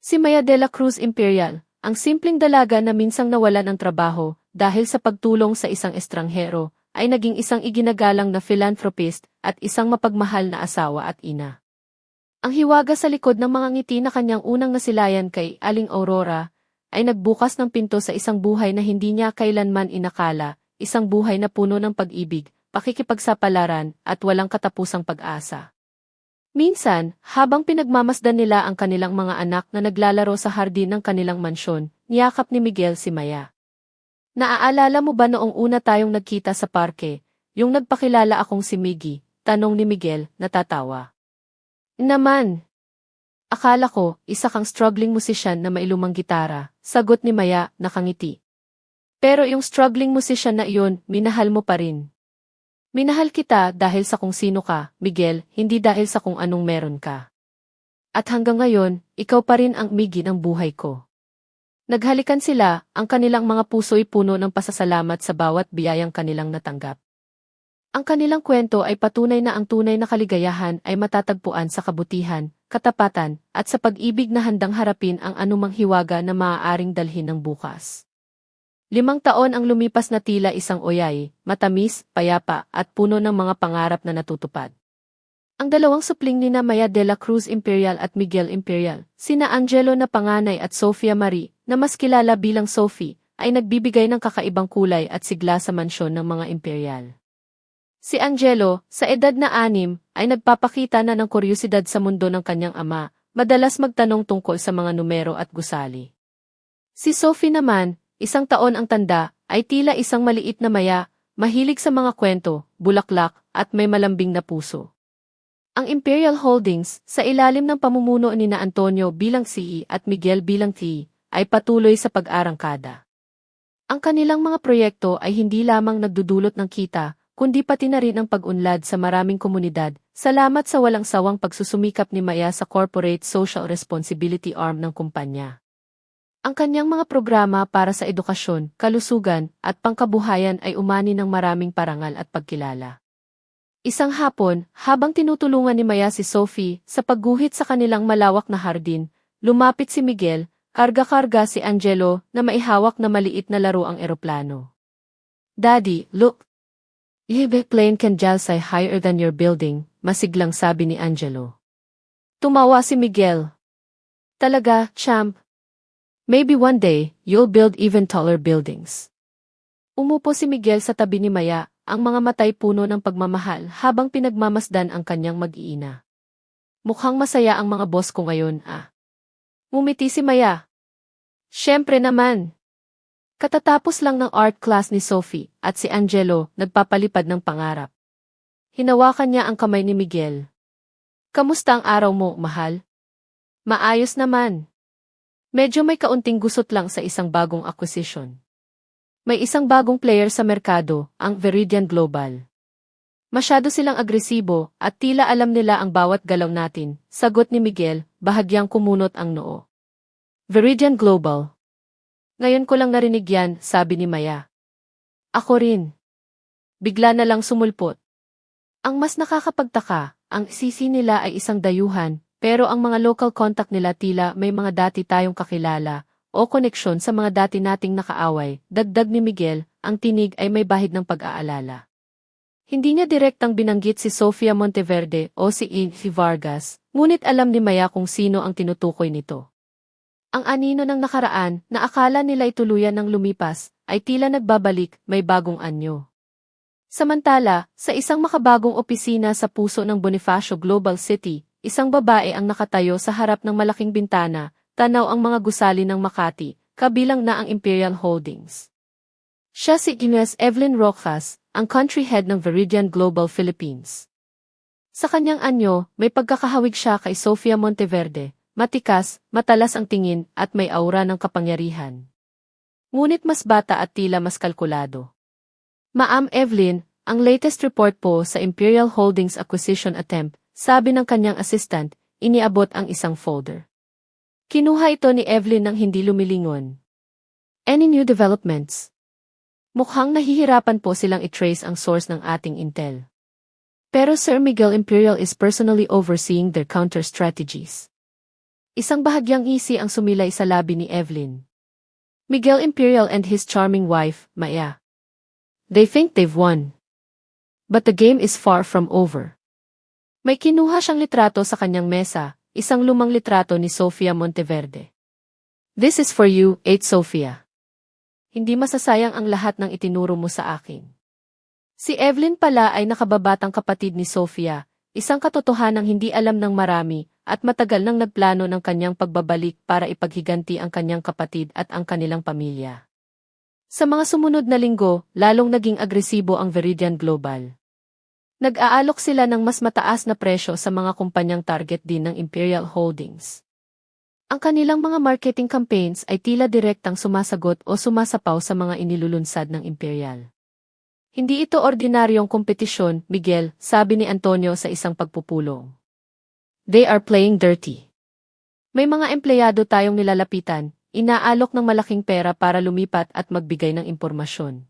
Si Maya de la Cruz Imperial, ang simpleng dalaga na minsang nawalan ng trabaho dahil sa pagtulong sa isang estranghero, ay naging isang iginagalang na philanthropist at isang mapagmahal na asawa at ina. Ang hiwaga sa likod ng mga ngiti na kanyang unang nasilayan kay Aling Aurora, ay nagbukas ng pinto sa isang buhay na hindi niya kailanman inakala, isang buhay na puno ng pag-ibig, pakikipagsapalaran, at walang katapusang pag-asa. Minsan, habang pinagmamasdan nila ang kanilang mga anak na naglalaro sa hardin ng kanilang mansyon, niyakap ni Miguel si Maya. Naaalala mo ba noong una tayong nagkita sa parke, yung nagpakilala akong si Miggy? Tanong ni Miguel, natatawa. Naman! Akala ko, isa kang struggling musician na mailumang gitara, sagot ni Maya, nakangiti. Pero yung struggling musician na iyon, minahal mo pa rin. Minahal kita dahil sa kung sino ka, Miguel, hindi dahil sa kung anong meron ka. At hanggang ngayon, ikaw pa rin ang migi ng buhay ko. Naghalikan sila, ang kanilang mga puso'y puno ng pasasalamat sa bawat biyayang kanilang natanggap. Ang kanilang kwento ay patunay na ang tunay na kaligayahan ay matatagpuan sa kabutihan, katapatan, at sa pag-ibig na handang harapin ang anumang hiwaga na maaaring dalhin ng bukas. 5 taon ang lumipas na tila isang oyay, matamis, payapa, at puno ng mga pangarap na natutupad. Ang dalawang supling nina Maya de la Cruz Imperial at Miguel Imperial, sina Angelo na panganay at Sofia Marie, na mas kilala bilang Sophie, ay nagbibigay ng kakaibang kulay at sigla sa mansyon ng mga Imperial. Si Angelo, sa edad na 6, ay nagpapakita na ng kuryosidad sa mundo ng kanyang ama, madalas magtanong tungkol sa mga numero at gusali. Si Sophie naman, 1 taon ang tanda, ay tila isang maliit na maya, mahilig sa mga kwento, bulaklak, at may malambing na puso. Ang Imperial Holdings, sa ilalim ng pamumuno ni na Antonio bilang CEO at Miguel bilang TE, ay patuloy sa pag-arangkada. Ang kanilang mga proyekto ay hindi lamang nagdudulot ng kita, kundi pati na rin ang pag-unlad sa maraming komunidad, salamat sa walang sawang pagsusumikap ni Maya sa Corporate Social Responsibility arm ng kumpanya. Ang kanyang mga programa para sa edukasyon, kalusugan, at pangkabuhayan ay umani ng maraming parangal at pagkilala. Isang hapon, habang tinutulungan ni Maya si Sophie sa pagguhit sa kanilang malawak na hardin, lumapit si Miguel, karga-karga si Angelo na maihawak na maliit na laro ang eroplano. "Daddy, look! Your plane can just fly higher than your building," masiglang sabi ni Angelo. Tumawa si Miguel. "Talaga, champ? Maybe one day, you'll build even taller buildings." Umupo si Miguel sa tabi ni Maya, ang mga matay puno ng pagmamahal habang pinagmamasdan ang kanyang mag-iina. "Mukhang masaya ang mga boss ko ngayon, ah." Ngumiti si Maya. "Siyempre naman." Katatapos lang ng art class ni Sophie at si Angelo nagpapalipad ng pangarap. Hinawakan niya ang kamay ni Miguel. "Kamusta ang araw mo, mahal?" "Maayos naman. Medyo may kaunting gusot lang sa isang bagong acquisition. May isang bagong player sa merkado, ang Veridian Global. Masyado silang agresibo at tila alam nila ang bawat galaw natin," sagot ni Miguel, bahagyang kumunot ang noo. "Veridian Global. Ngayon ko lang narinig yan," sabi ni Maya. "Ako rin." Bigla na lang sumulpot. Ang mas nakakapagtaka, ang sisi nila ay isang dayuhan, pero ang mga local contact nila tila may mga dati tayong kakilala o koneksyon sa mga dati nating nakaaway. Dagdag ni Miguel, ang tinig ay may bahid ng pag-aalala. Hindi niya direktang binanggit si Sofia Monteverde o si Infi Vargas, ngunit alam ni Maya kung sino ang tinutukoy nito. Ang anino ng nakaraan, na akala nila tuluyan ng lumipas, ay tila nagbabalik, may bagong anyo. Samantala, sa isang makabagong opisina sa puso ng Bonifacio Global City, isang babae ang nakatayo sa harap ng malaking bintana, tanaw ang mga gusali ng Makati, kabilang na ang Imperial Holdings. Siya si Ines Evelyn Rojas, ang country head ng Veridian Global Philippines. Sa kanyang anyo, may pagkakahawig siya kay Sofia Monteverde, matikas, matalas ang tingin, at may aura ng kapangyarihan. Ngunit mas bata at tila mas kalkulado. "Ma'am Evelyn, ang latest report po sa Imperial Holdings acquisition attempt," sabi ng kanyang assistant, iniabot ang isang folder. Kinuha ito ni Evelyn nang hindi lumilingon. "Any new developments?" Mukhang nahihirapan po silang i-trace ang source ng ating intel. Pero Sir Miguel Imperial is personally overseeing their counter strategies. Isang bahagyang ngisi ang sumilay sa labi ni Evelyn. Miguel Imperial and his charming wife, Maya. They think they've won. But the game is far from over. May kinuha siyang litrato sa kanyang mesa, isang lumang litrato ni Sofia Monteverde. "This is for you, 8 Sofia. Hindi masasayang ang lahat ng itinuro mo sa akin." Si Evelyn pala ay nakababatang kapatid ni Sofia, isang katotohanang hindi alam ng marami, at matagal nang nagplano ng kanyang pagbabalik para ipaghiganti ang kanyang kapatid at ang kanilang pamilya. Sa mga sumunod na linggo, lalong naging agresibo ang Veridian Global. Nag-aalok sila ng mas mataas na presyo sa mga kumpanyang target din ng Imperial Holdings. Ang kanilang mga marketing campaigns ay tila direktang sumasagot o sumasapaw sa mga inilulunsad ng Imperial. Hindi ito ordinaryong kompetisyon, Miguel, sabi ni Antonio sa isang pagpupulong. They are playing dirty. May mga empleyado tayong nilalapitan, inaalok ng malaking pera para lumipat at magbigay ng impormasyon.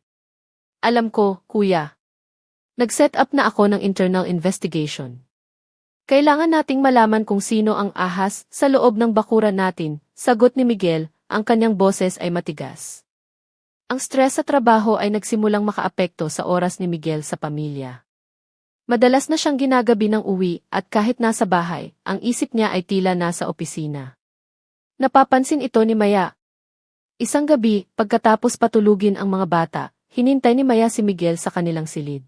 Alam ko, kuya. Nag-set up na ako ng internal investigation. Kailangan nating malaman kung sino ang ahas sa loob ng bakuran natin, sagot ni Miguel, ang kanyang boses ay matigas. Ang stress sa trabaho ay nagsimulang makaapekto sa oras ni Miguel sa pamilya. Madalas na siyang ginagabi ng uwi at kahit nasa bahay, ang isip niya ay tila nasa opisina. Napapansin ito ni Maya. Isang gabi, pagkatapos patulugin ang mga bata, hinintay ni Maya si Miguel sa kanilang silid.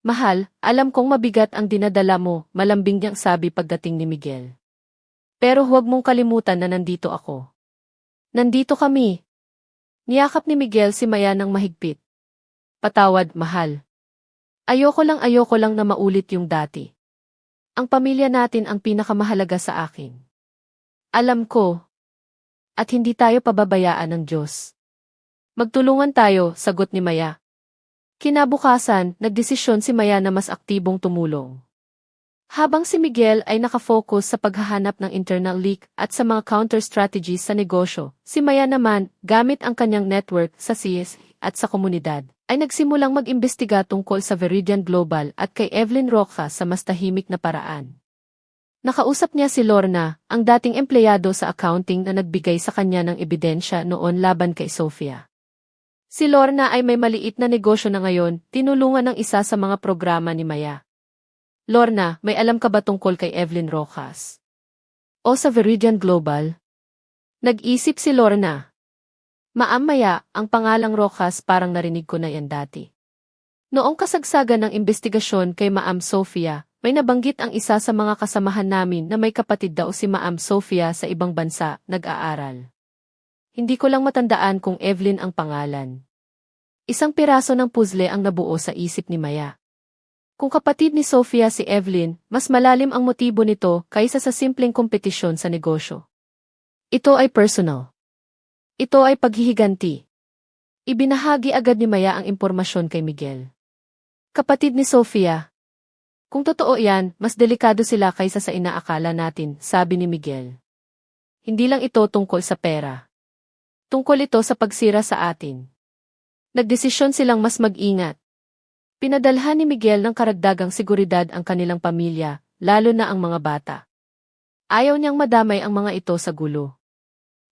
Mahal, alam kong mabigat ang dinadala mo, malambing niyang sabi pagdating ni Miguel. Pero huwag mong kalimutan na nandito ako. Nandito kami. Niyakap ni Miguel si Maya ng mahigpit. Patawad, mahal. Ayoko lang na maulit yung dati. Ang pamilya natin ang pinakamahalaga sa akin. Alam ko. At hindi tayo pababayaan ng Diyos. Magtulungan tayo, sagot ni Maya. Kinabukasan, nagdesisyon si Maya na mas aktibong tumulong. Habang si Miguel ay nakafocus sa paghahanap ng internal leak at sa mga counter strategies sa negosyo, si Maya naman, gamit ang kanyang network sa CS at sa komunidad, ay nagsimulang mag-imbestiga tungkol sa Veridian Global at kay Evelyn Roca sa mas tahimik na paraan. Nakausap niya si Lorna, ang dating empleyado sa accounting na nagbigay sa kanya ng ebidensya noon laban kay Sofia. Si Lorna ay may maliit na negosyo na ngayon, tinulungan ng isa sa mga programa ni Maya. Lorna, may alam ka ba tungkol kay Evelyn Rojas? O sa Veridian Global? Nag-isip si Lorna. Maya, ang pangalang Rojas parang narinig ko na yan dati. Noong kasagsagan ng investigasyon kay Maam Sofia, may nabanggit ang isa sa mga kasamahan namin na may kapatid daw si Maam Sofia sa ibang bansa, nag-aaral. Hindi ko lang matandaan kung Evelyn ang pangalan. Isang piraso ng puzzle ang nabuo sa isip ni Maya. Kung kapatid ni Sofia si Evelyn, mas malalim ang motibo nito kaysa sa simpleng kompetisyon sa negosyo. Ito ay personal. Ito ay paghihiganti. Ibinahagi agad ni Maya ang impormasyon kay Miguel. Kapatid ni Sofia. Kung totoo yan, mas delikado sila kaysa sa inaakala natin, sabi ni Miguel. Hindi lang ito tungkol sa pera. Tungkol ito sa pagsira sa atin. Nagdesisyon silang mas mag-ingat. Pinadalhan ni Miguel ng karagdagang seguridad ang kanilang pamilya, lalo na ang mga bata. Ayaw niyang madamay ang mga ito sa gulo.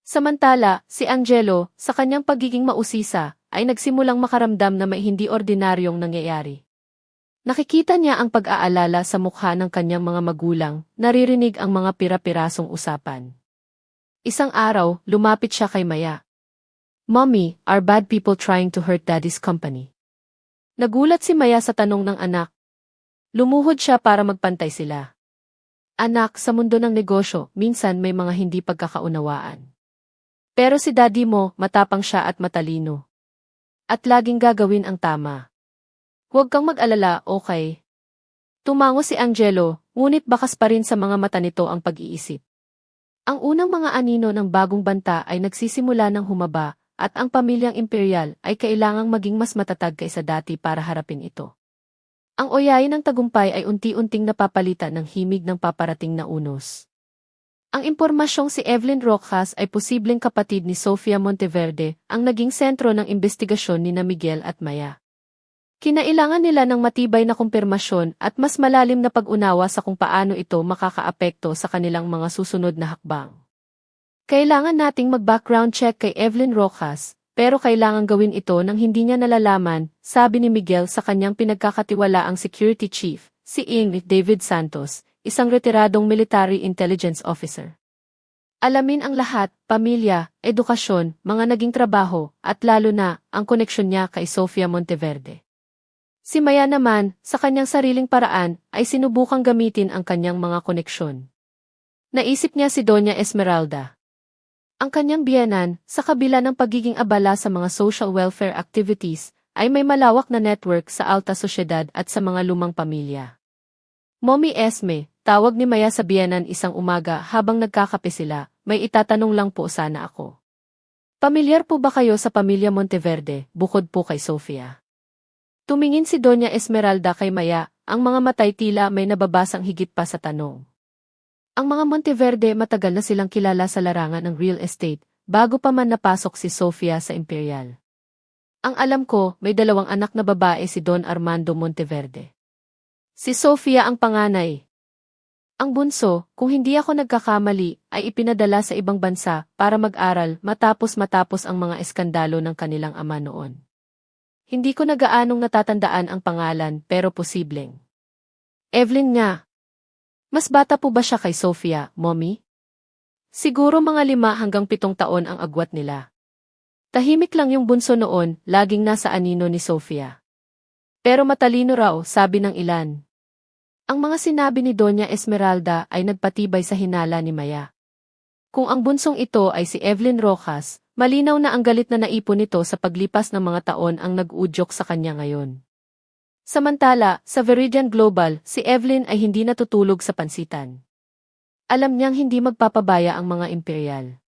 Samantala, si Angelo, sa kanyang pagiging mausisa, ay nagsimulang makaramdam na may hindi ordinaryong nangyayari. Nakikita niya ang pag-aalala sa mukha ng kanyang mga magulang, naririnig ang mga pira-pirasong usapan. Isang araw, lumapit siya kay Maya. Mommy, are bad people trying to hurt Daddy's company? Nagulat si Maya sa tanong ng anak. Lumuhod siya para magpantay sila. Anak, sa mundo ng negosyo, minsan may mga hindi pagkakaunawaan. Pero si Daddy mo, matapang siya at matalino. At laging gagawin ang tama. Huwag kang mag-alala, okay? Tumango si Angelo, ngunit bakas pa rin sa mga mata nito ang pag-iisip. Ang unang mga anino ng bagong banta ay nagsisimula ng humaba, at ang pamilyang imperial ay kailangang maging mas matatag kaysa dati para harapin ito. Ang oyayin ng tagumpay ay unti-unting napapalitan ng himig ng paparating na unos. Ang impormasyong si Evelyn Rojas ay posibleng kapatid ni Sofia Monteverde, ang naging sentro ng investigasyon ni na Miguel at Maya. Kinailangan nila ng matibay na kumpirmasyon at mas malalim na pag-unawa sa kung paano ito makakaapekto sa kanilang mga susunod na hakbang. Kailangan nating mag-background check kay Evelyn Rojas, pero kailangan gawin ito nang hindi niya nalalaman, sabi ni Miguel sa kanyang pinagkakatiwalaang security chief, si Ing David Santos, isang retiradong military intelligence officer. Alamin ang lahat, pamilya, edukasyon, mga naging trabaho, at lalo na, ang koneksyon niya kay Sofia Monteverde. Si Maya naman, sa kanyang sariling paraan, ay sinubukang gamitin ang kanyang mga koneksyon. Naisip niya si Doña Esmeralda. Ang kanyang biyenan, sa kabila ng pagiging abala sa mga social welfare activities, ay may malawak na network sa alta sosyedad at sa mga lumang pamilya. Mommy Esme, tawag ni Maya sa biyenan isang umaga habang nagkakape sila, may itatanong lang po sana ako. Pamilyar po ba kayo sa pamilya Monteverde, bukod po kay Sofia? Tumingin si Doña Esmeralda kay Maya, ang mga matay tila may nababasang higit pa sa tanong. Ang mga Monteverde matagal na silang kilala sa larangan ng real estate, bago pa man napasok si Sofia sa Imperial. Ang alam ko, may 2 anak na babae si Don Armando Monteverde. Si Sofia ang panganay. Ang bunso, kung hindi ako nagkakamali, ay ipinadala sa ibang bansa para mag-aral matapos ang mga eskandalo ng kanilang ama noon. Hindi ko nagaanong natatandaan ang pangalan pero posibleng. Evelyn nga. Mas bata po ba siya kay Sofia, Mommy? Siguro mga 5 hanggang 7 taon ang agwat nila. Tahimik lang yung bunso noon, laging nasa anino ni Sofia. Pero matalino raw, sabi ng ilan. Ang mga sinabi ni Doña Esmeralda ay nagpatibay sa hinala ni Maya. Kung ang bunsong ito ay si Evelyn Rojas, malinaw na ang galit na naipon nito sa paglipas ng mga taon ang nag-uudyok sa kanya ngayon. Samantala, sa Veridian Global, si Evelyn ay hindi natutulog sa pansitan. Alam niyang hindi magpapabaya ang mga imperial.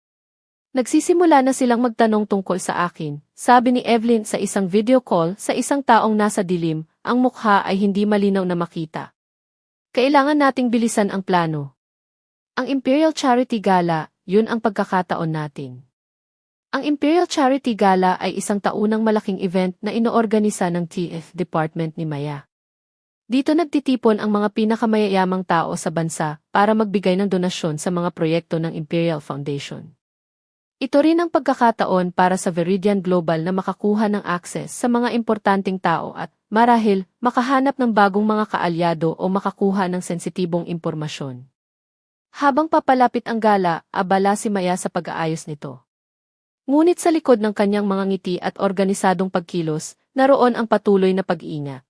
Nagsisimula na silang magtanong tungkol sa akin, sabi ni Evelyn sa isang video call sa isang taong nasa dilim, ang mukha ay hindi malinaw na makita. Kailangan nating bilisan ang plano. Ang Imperial Charity Gala, yun ang pagkakataon natin. Ang Imperial Charity Gala ay isang taunang malaking event na inoorganisa ng TF Department ni Maya. Dito nagtitipon ang mga pinakamayayamang tao sa bansa para magbigay ng donasyon sa mga proyekto ng Imperial Foundation. Ito rin ang pagkakataon para sa Veridian Global na makakuha ng access sa mga importanteng tao at, marahil, makahanap ng bagong mga kaalyado o makakuha ng sensitibong impormasyon. Habang papalapit ang gala, abala si Maya sa pag-aayos nito. Ngunit sa likod ng kanyang mga ngiti at organisadong pagkilos, naroon ang patuloy na pag-iingat.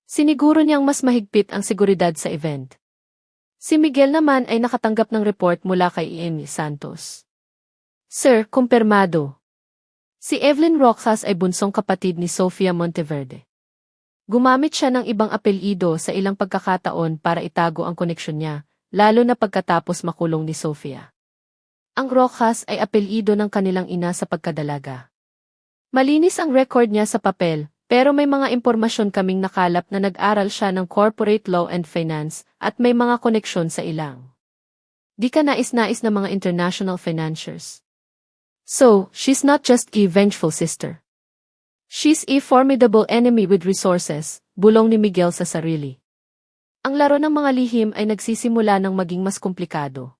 Siniguro niyang mas mahigpit ang seguridad sa event. Si Miguel naman ay nakatanggap ng report mula kay Amy Santos. Sir, kumpirmado. Si Evelyn Roxas ay bunsong kapatid ni Sofia Monteverde. Gumamit siya ng ibang apelyido sa ilang pagkakataon para itago ang koneksyon niya, lalo na pagkatapos makulong ni Sofia. Ang Roxas ay apelyido ng kanilang ina sa pagkadalaga. Malinis ang record niya sa papel, pero may mga impormasyon kaming nakalap na nag-aral siya ng corporate law and finance at may mga koneksyon sa ilang. Di ka nais-nais na mga international financiers. So, she's not just a vengeful sister. She's a formidable enemy with resources, bulong ni Miguel sa sarili. Ang laro ng mga lihim ay nagsisimula ng maging mas komplikado.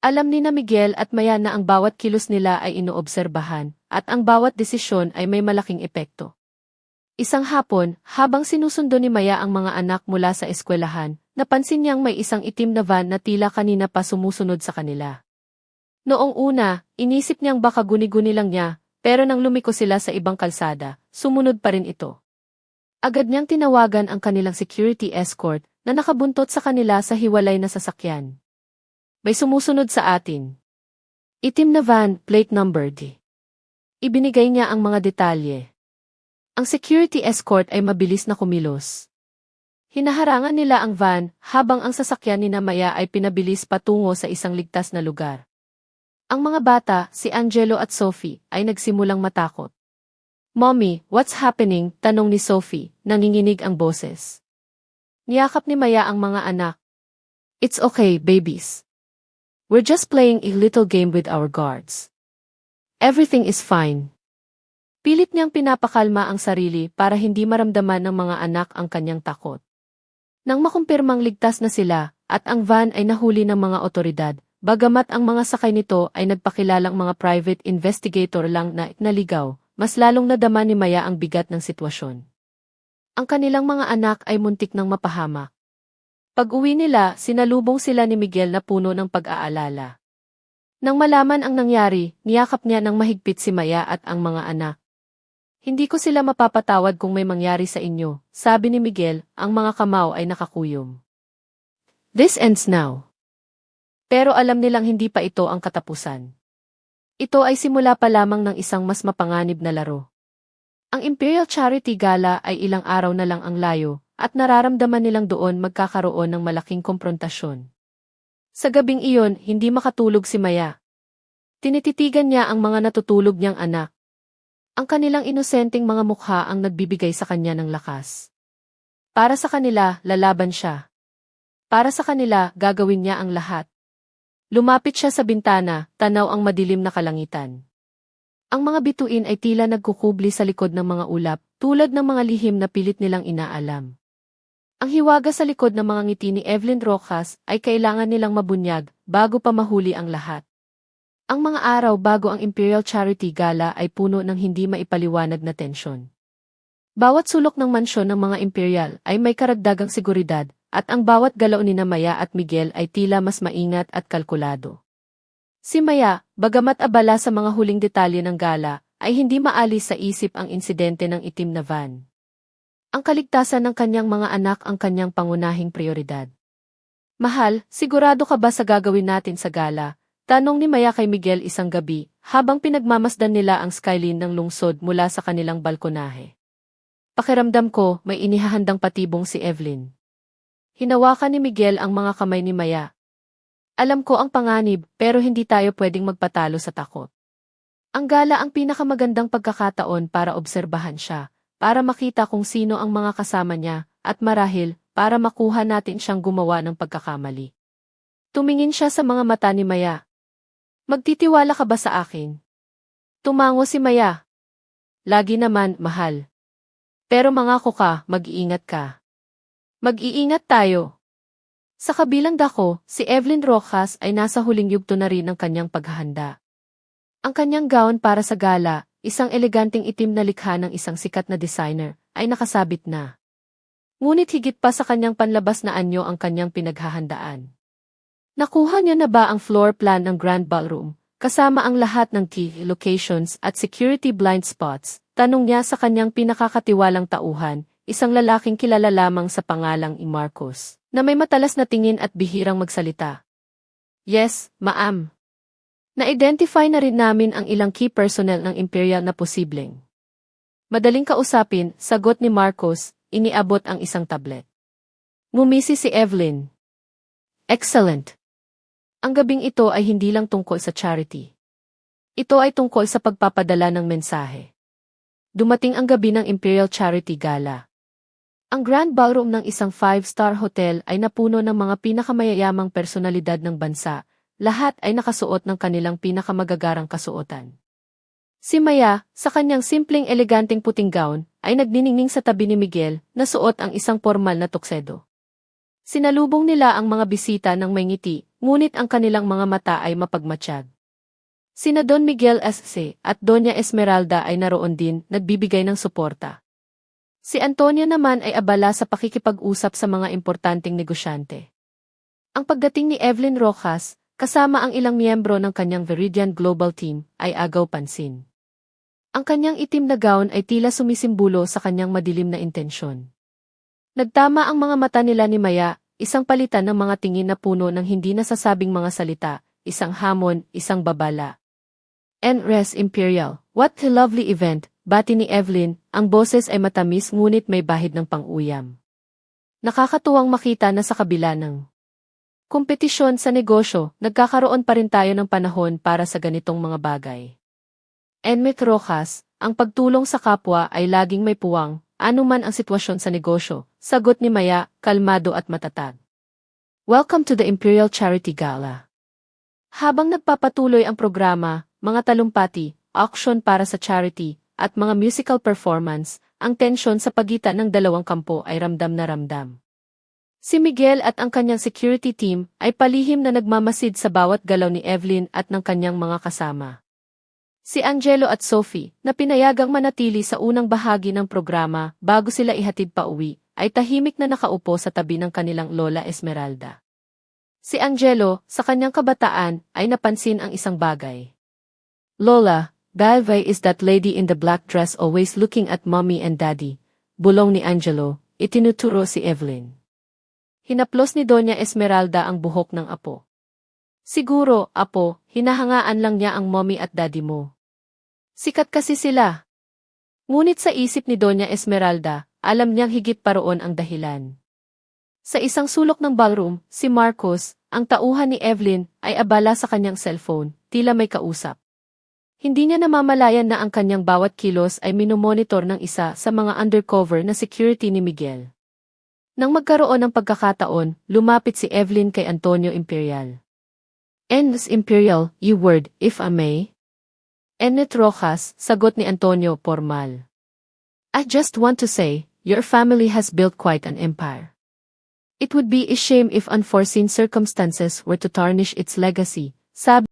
Alam ni na Miguel at Maya na ang bawat kilos nila ay inoobserbahan, at ang bawat desisyon ay may malaking epekto. Isang hapon, habang sinusundo ni Maya ang mga anak mula sa eskwelahan, napansin niyang may isang itim na van na tila kanina pa sumusunod sa kanila. Noong una, inisip niyang baka guni-guni lang niya, pero nang lumiko sila sa ibang kalsada, sumunod pa rin ito. Agad niyang tinawagan ang kanilang security escort na nakabuntot sa kanila sa hiwalay na sasakyan. May sumusunod sa atin. Itim na van, plate number D. Ibinigay niya ang mga detalye. Ang security escort ay mabilis na kumilos. Hinaharangan nila ang van, habang ang sasakyan ni Maya ay pinabilis patungo sa isang ligtas na lugar. Ang mga bata, si Angelo at Sophie, ay nagsimulang matakot. Mommy, what's happening? Tanong ni Sophie, nanginginig ang boses. Niyakap ni Maya ang mga anak. It's okay, babies. We're just playing a little game with our guards. Everything is fine. Pilit niyang pinapakalma ang sarili para hindi maramdaman ng mga anak ang kanyang takot. Nang makumpirmang ligtas na sila, at ang van ay nahuli ng mga otoridad, bagamat ang mga sakay nito ay nagpakilalang mga private investigator lang na naligaw, mas lalong nadama ni Maya ang bigat ng sitwasyon. Ang kanilang mga anak ay muntik ng mapahamak. Pag-uwi nila, sinalubong sila ni Miguel na puno ng pag-aalala. Nang malaman ang nangyari, niyakap niya ng mahigpit si Maya at ang mga anak. Hindi ko sila mapapatawad kung may mangyari sa inyo, sabi ni Miguel, ang mga kamao ay nakakuyom. This ends now. Pero alam nilang hindi pa ito ang katapusan. Ito ay simula pa lamang ng isang mas mapanganib na laro. Ang Imperial Charity Gala ay ilang araw na lang ang layo, at nararamdaman nilang doon magkakaroon ng malaking komprontasyon. Sa gabing iyon, hindi makatulog si Maya. Tinititigan niya ang mga natutulog niyang anak. Ang kanilang inosenteng mga mukha ang nagbibigay sa kanya ng lakas. Para sa kanila, lalaban siya. Para sa kanila, gagawin niya ang lahat. Lumapit siya sa bintana, tanaw ang madilim na kalangitan. Ang mga bituin ay tila nagkukubli sa likod ng mga ulap, tulad ng mga lihim na pilit nilang inaalam. Ang hiwaga sa likod ng mga ngiti ni Evelyn Rojas ay kailangan nilang mabunyag bago pa mahuli ang lahat. Ang mga araw bago ang Imperial Charity Gala ay puno ng hindi maipaliwanag na tensyon. Bawat sulok ng mansyon ng mga Imperial ay may karagdagang seguridad, at ang bawat galaw ni Maya at Miguel ay tila mas maingat at kalkulado. Si Maya, bagamat abala sa mga huling detalye ng gala, ay hindi maalis sa isip ang insidente ng itim na van. Ang kaligtasan ng kanyang mga anak ang kanyang pangunahing prioridad. Mahal, sigurado ka ba sa gagawin natin sa gala? Tanong ni Maya kay Miguel isang gabi, habang pinagmamasdan nila ang skyline ng lungsod mula sa kanilang balkonahe. Pakiramdam ko, may inihahandang patibong si Evelyn. Hinawakan ni Miguel ang mga kamay ni Maya. Alam ko ang panganib, pero hindi tayo pwedeng magpatalo sa takot. Ang gala ang pinakamagandang pagkakataon para obserbahan siya, para makita kung sino ang mga kasama niya, at marahil, para makuha natin siyang gumawa ng pagkakamali. Tumingin siya sa mga mata ni Maya. Magtitiwala ka ba sa akin? Tumango si Maya. Lagi naman, mahal. Pero mangako ka, mag-iingat ka. Mag-iingat tayo. Sa kabilang dako, si Evelyn Rojas ay nasa huling yugto na rin ng kanyang paghahanda. Ang kanyang gown para sa gala, isang eleganteng itim na likha ng isang sikat na designer, ay nakasabit na. Ngunit higit pa sa kanyang panlabas na anyo ang kanyang pinaghahandaan. Nakuha niya na ba ang floor plan ng Grand Ballroom, kasama ang lahat ng key locations at security blind spots? Tanong niya sa kanyang pinakakatiwalang tauhan, isang lalaking kilala lamang sa pangalang Marcos, na may matalas na tingin at bihirang magsalita. Yes, ma'am. Na-identify na rin namin ang ilang key personnel ng Imperial na posibleng. Madaling kausapin, sagot ni Marcos, iniabot ang isang tablet. Ngumisi si Evelyn. Excellent. Ang gabing ito ay hindi lang tungkol sa charity. Ito ay tungkol sa pagpapadala ng mensahe. Dumating ang gabi ng Imperial Charity Gala. Ang Grand Ballroom ng isang 5-star hotel ay napuno ng mga pinakamayayamang personalidad ng bansa. Lahat ay nakasuot ng kanilang pinakamagagarang kasuotan. Si Maya, sa kanyang simpleng eleganteng puting gown, ay nagniningning sa tabi ni Miguel na suot ang isang formal na tuksedo. Sinalubong nila ang mga bisita ng may ngiti, ngunit ang kanilang mga mata ay mapagmatsyag. Sina Don Miguel S.C. at Doña Esmeralda ay naroon din, nagbibigay ng suporta. Si Antonia naman ay abala sa pakikipag-usap sa mga importanteng negosyante. Ang pagdating ni Evelyn Rojas, kasama ang ilang miyembro ng kanyang Veridian Global Team, ay agaw pansin. Ang kanyang itim na gown ay tila sumisimbolo sa kanyang madilim na intensyon. Nagtama ang mga mata nila ni Maya, isang palitan ng mga tingin na puno ng hindi nasasabing mga salita, isang hamon, isang babala. N.R.E.S. Imperial, what a lovely event, bati ni Evelyn, ang boses ay matamis ngunit may bahid ng pang-uyam. Nakakatuwang makita na sa kabila ng kompetisyon sa negosyo, nagkakaroon pa rin tayo ng panahon para sa ganitong mga bagay. Enmet Rojas, ang pagtulong sa kapwa ay laging may puwang, anuman ang sitwasyon sa negosyo, sagot ni Maya, kalmado at matatag. Welcome to the Imperial Charity Gala. Habang nagpapatuloy ang programa, mga talumpati, auction para sa charity, at mga musical performance, ang tensyon sa pagitan ng dalawang kampo ay ramdam na ramdam. Si Miguel at ang kanyang security team ay palihim na nagmamasid sa bawat galaw ni Evelyn at ng kanyang mga kasama. Si Angelo at Sophie, na pinayagang manatili sa unang bahagi ng programa bago sila ihatid pa uwi, ay tahimik na nakaupo sa tabi ng kanilang Lola Esmeralda. Si Angelo, sa kanyang kabataan, ay napansin ang isang bagay. Lola, Balvay is that lady in the black dress always looking at mommy and daddy, bulong ni Angelo, itinuturo si Evelyn. Hinaplos ni Doña Esmeralda ang buhok ng apo. Siguro, apo, hinahangaan lang niya ang mommy at daddy mo. Sikat kasi sila. Ngunit sa isip ni Doña Esmeralda, alam niyang higit pa roon ang dahilan. Sa isang sulok ng ballroom, si Marcos, ang tauhan ni Evelyn, ay abala sa kanyang cellphone, tila may kausap. Hindi niya namamalayan na ang kanyang bawat kilos ay minomonitor ng isa sa mga undercover na security ni Miguel. Nang magkaroon ng pagkakataon, lumapit si Evelyn kay Antonio Imperial. "Ennis Imperial, you word, if I may?" "Ennet Rojas," sagot ni Antonio formal. "I just want to say, your family has built quite an empire. It would be a shame if unforeseen circumstances were to tarnish its legacy," sabi